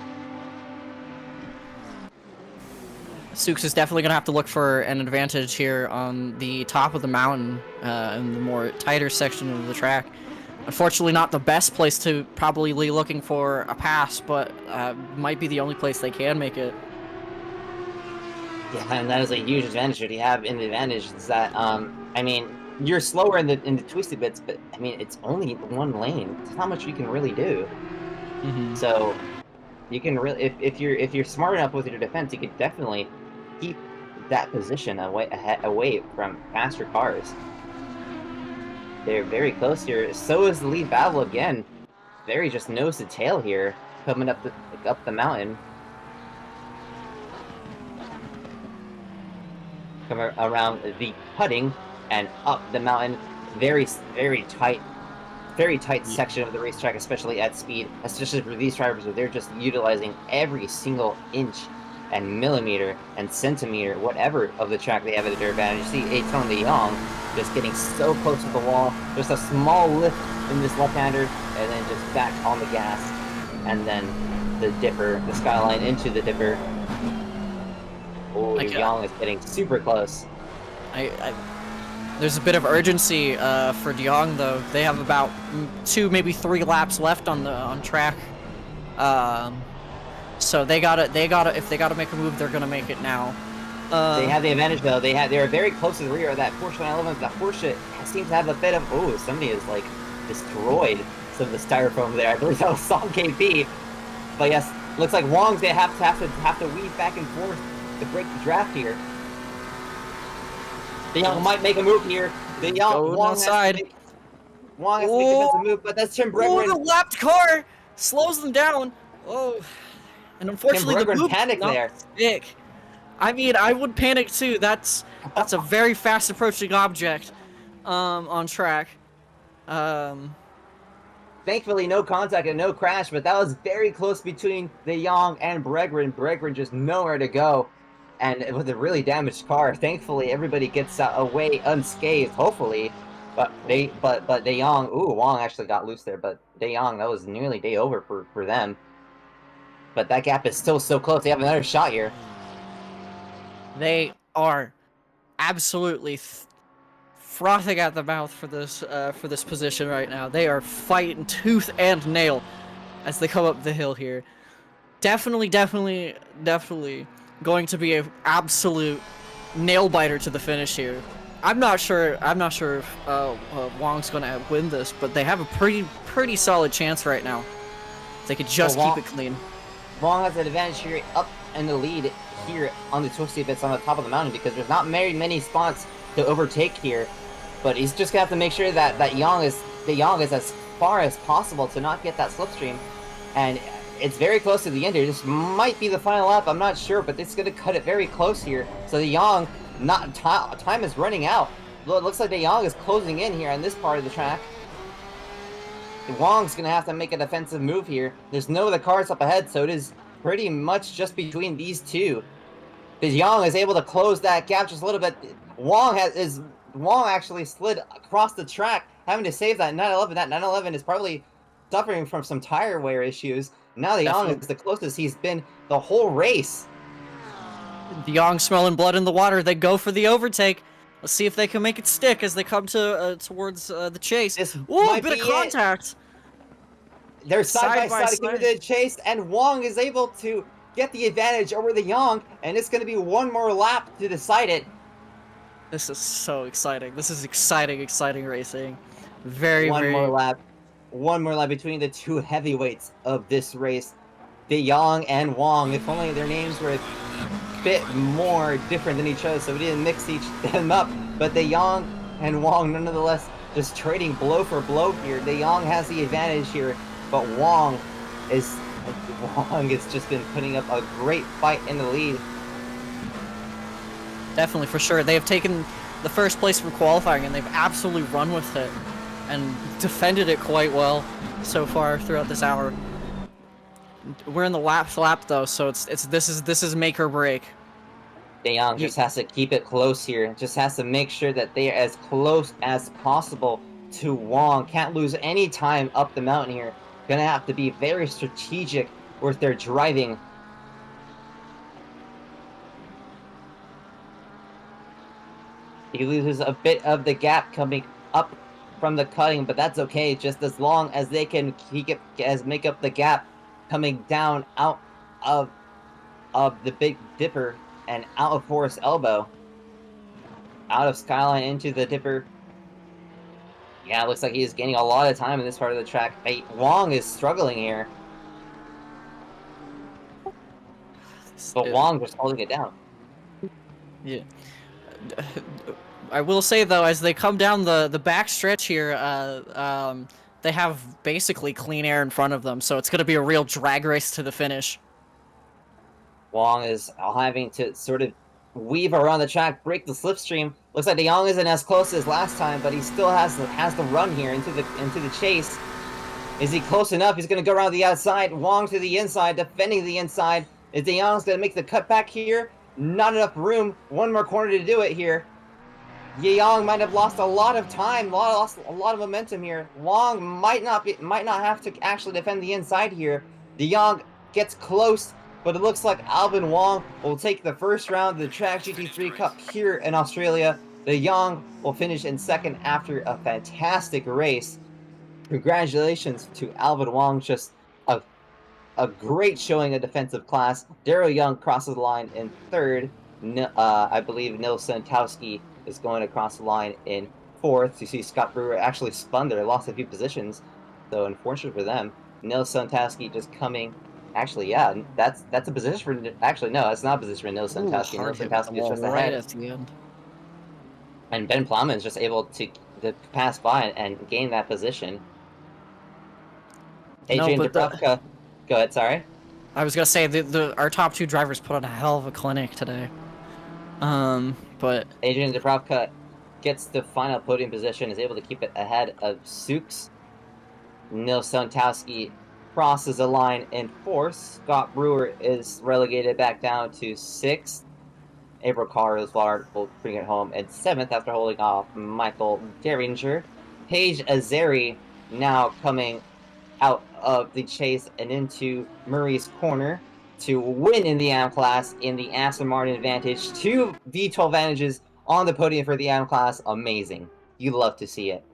Sukes is definitely going to have to look for an advantage here on the top of the mountain in the more tighter section of the track. Unfortunately, not the best place to probably be looking for a pass, but might be the only place they can make it. Yeah, and that is a huge advantage that you have in the advantage is that, I mean, you're slower in the twisty bits, but I mean, it's only one lane. There's not much you can really do. So you can really, if you're smart enough with your defense, you could definitely keep that position away from faster cars. They're very close here. So is the lead battle again. Very just nose to tail here, coming up the mountain. Coming around the cutting and up the mountain. Very tight section of the racetrack, especially at speed, especially for these drivers where they're just utilizing every single inch and millimeter and centimeter, whatever of the track they have at their advantage. You see Aton de Jong just getting so close to the wall, just a small lift in this left-hander, and then just back on the gas, and then the dipper, the skyline into the dipper. Oh, de Jong is getting super close. There's a bit of urgency for de Jong, though. They have about 2, maybe 3 laps left on track. So they gotta if they gotta make a move, they're gonna make it now. They have the advantage though. They are very close to the rear of that Porsche 911. That Porsche seems to have a bit of somebody has like destroyed some of the styrofoam there. I believe that was Song KP. But yes, looks like Wong's gonna have to weave back and forth to break the draft here. De Jong might make a move here. Wong has to make a defensive move, but that's Tim Bregman. Oh, the lapped car slows them down. Oh, and unfortunately the move panic there. Stick. I mean, I would panic too. That's a very fast approaching object on track. Thankfully, no contact and no crash, but that was very close between De Jong and Bregman. Bregman just nowhere to go. And with a really damaged car, thankfully everybody gets away unscathed, hopefully. But De Jong, Wong actually got loose there, but De Jong, that was nearly day over for them. But that gap is still so close. They have another shot here. They are absolutely frothing at the mouth for this position right now. They are fighting tooth and nail as they come up the hill here. Definitely going to be an absolute nail biter to the finish here. I'm not sure if Wong's going to win this, but they have a pretty solid chance right now. If they could just keep it clean. Wong has an advantage here, up in the lead here on the twisty bits on the top of the mountain because there's not very many spots to overtake here. But he's just gonna have to make sure that De Jong is as far as possible to not get that slipstream. And it's very close to the end here. This might be the final lap, I'm not sure, but it's gonna cut it very close here. So De Jong, time is running out. It looks like De Jong is closing in here on this part of the track. Wong's gonna have to make a defensive move here. There's no other cars up ahead, so it is pretty much just between these two. De Jong is able to close that gap just a little bit. Wong actually slid across the track, having to save that 911. That 911 is probably suffering from some tire wear issues. Now De Jong is the closest he's been the whole race. De Jong smelling blood in the water. They go for the overtake. Let's see if they can make it stick as they come to towards the chase. Ooh, a bit of contact. They're side by side giving the chase, and Wong is able to get the advantage over De Jong, and it's going to be one more lap to decide it. This is so exciting. This is exciting racing. Very, One more very. lap. One more lap between the two heavyweights of this race. De Jong and Wong. If only their names were a bit more different than each other, so we didn't mix them up. But De Jong and Wong, nonetheless, just trading blow for blow here. De Jong has the advantage here, but Wong has just been putting up a great fight in the lead. Definitely, for sure. They have taken the first place from qualifying, and they've absolutely run with it and defended it quite well so far throughout this hour. We're in the last lap though, so this is make or break. De Jong just has to keep it close here. Just has to make sure that they are as close as possible to Wong. Can't lose any time up the mountain here. Gonna have to be very strategic with their driving. He loses a bit of the gap coming up from the cutting, but that's okay, just as long as they can make up the gap coming down out of the Big Dipper and out of Forest Elbow. Out of Skyline into the Dipper. Yeah, it looks like he's gaining a lot of time in this part of the track. Hey, Wong is struggling here. But Wong just holding it down. Yeah. I will say though, as they come down the back stretch here, they have basically clean air in front of them, so it's going to be a real drag race to the finish. Wong is having to sort of weave around the track, break the slipstream. Looks like De Jong isn't as close as last time, but he still has the run here into the chase. Is he close enough? He's going to go around the outside. Wong to the inside, defending the inside. Is De Jong's going to make the cutback here? Not enough room. One more corner to do it here. De Jong might have lost a lot of time, lost a lot of momentum here. Wong might not have to actually defend the inside here. De Jong gets close, but it looks like Albin Wong will take the first round of the Tracc GT3 Cup here in Australia. De Jong will finish in second after a fantastic race. Congratulations to Albin Wong, just a great showing of defensive class. Daryl Young crosses the line in third. I believe Nils Santowski is going across the line in fourth. You see Scott Brewer actually spun there, lost a few positions, so unfortunate for them. Nils Santowski just coming. Actually, yeah, that's a position for. Actually, no, that's not a position for Nils Santowski. Nils Santowski is just ahead. At the end. And Ben Plowman is just able to pass by and gain that position. Adrian Dubravka. Go ahead, sorry. I was gonna say our top two drivers put on a hell of a clinic today. But Adrian Dubravka gets the final podium position, is able to keep it ahead of Sukes. Nils Santowski crosses the line in fourth. Scott Brewer is relegated back down to sixth. April Carsward will bring it home in seventh after holding off Michael Derringer. Paige Azeri now coming out of the chase and into Murray's corner to win in the AM class in the Aston Martin Advantage. 2 V12 advantages on the podium for the AM class. Amazing. You love to see it.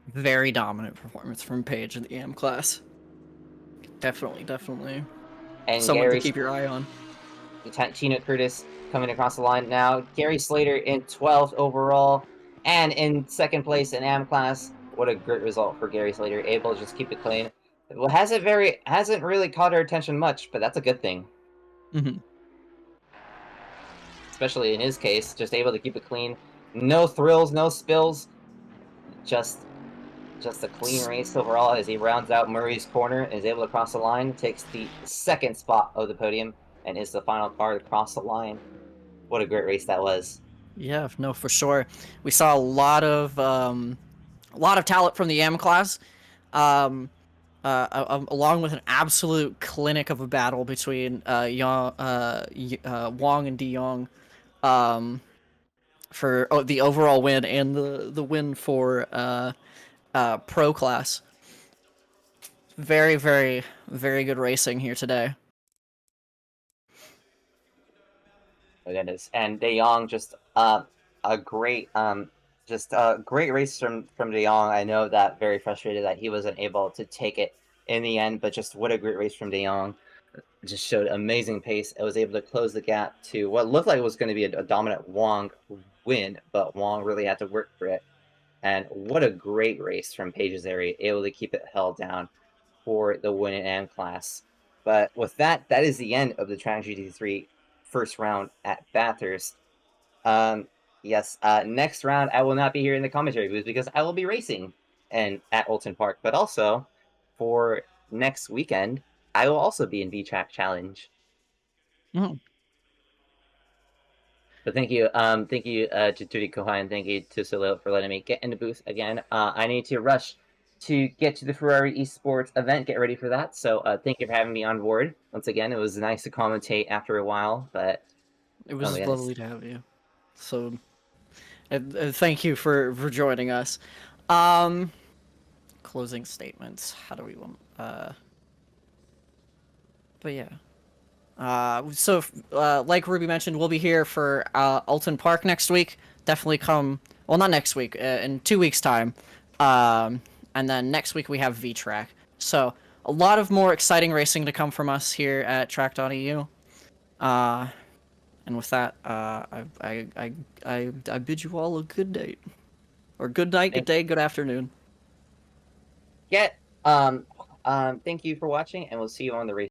Very dominant performance from Paige in the AM class. Definitely. And someone to keep your eye on. Tina Curtis coming across the line now. Gary Slater in 12th overall and in second place in AM class. What a great result for Gary Slater, able to just keep it clean. Well, hasn't really caught our attention much, but that's a good thing. Mm-hmm. Especially in his case, just able to keep it clean. No thrills, no spills. Just a clean race overall as he rounds out Murray's corner, is able to cross the line, takes the second spot of the podium, and is the final car to cross the line. What a great race that was. Yeah, no, for sure. We saw a lot of talent from the AM class, along with an absolute clinic of a battle between Wong and De Jong, for the overall win and the win for pro class. Very, very, very good racing here today. Oh goodness, and De Jong just a great race from De Jong. I know that very frustrated that he wasn't able to take it in the end, but just what a great race from De Jong. Just showed amazing pace. It was able to close the gap to what looked like it was going to be a dominant Wong win, but Wong really had to work for it. And what a great race from Page's area, able to keep it held down for the win in AM class. But with that, that is the end of the Tracc GT3 first round at Bathurst. Yes, next round I will not be here in the commentary booth because I will be racing at Oulton Park. But also, for next weekend, I will also be in VTrack Challenge. Oh. But thank you to Turi Kohai, and thank you to Solo for letting me get in the booth again. I need to rush to get to the Ferrari Esports event, get ready for that. So thank you for having me on board. Once again, it was nice to commentate after a while, but... It was lovely to have you. So, thank you for joining us. Closing statements. How do we want... But yeah. Like Ruby mentioned, we'll be here for Oulton Park next week. Definitely come. Well, not next week. In 2 weeks' time. And then next week we have VTrack. So a lot of more exciting racing to come from us here at tracc.eu. And with that, I bid you all a good night, or good night, good day, good afternoon. Thank you for watching, and we'll see you on the race.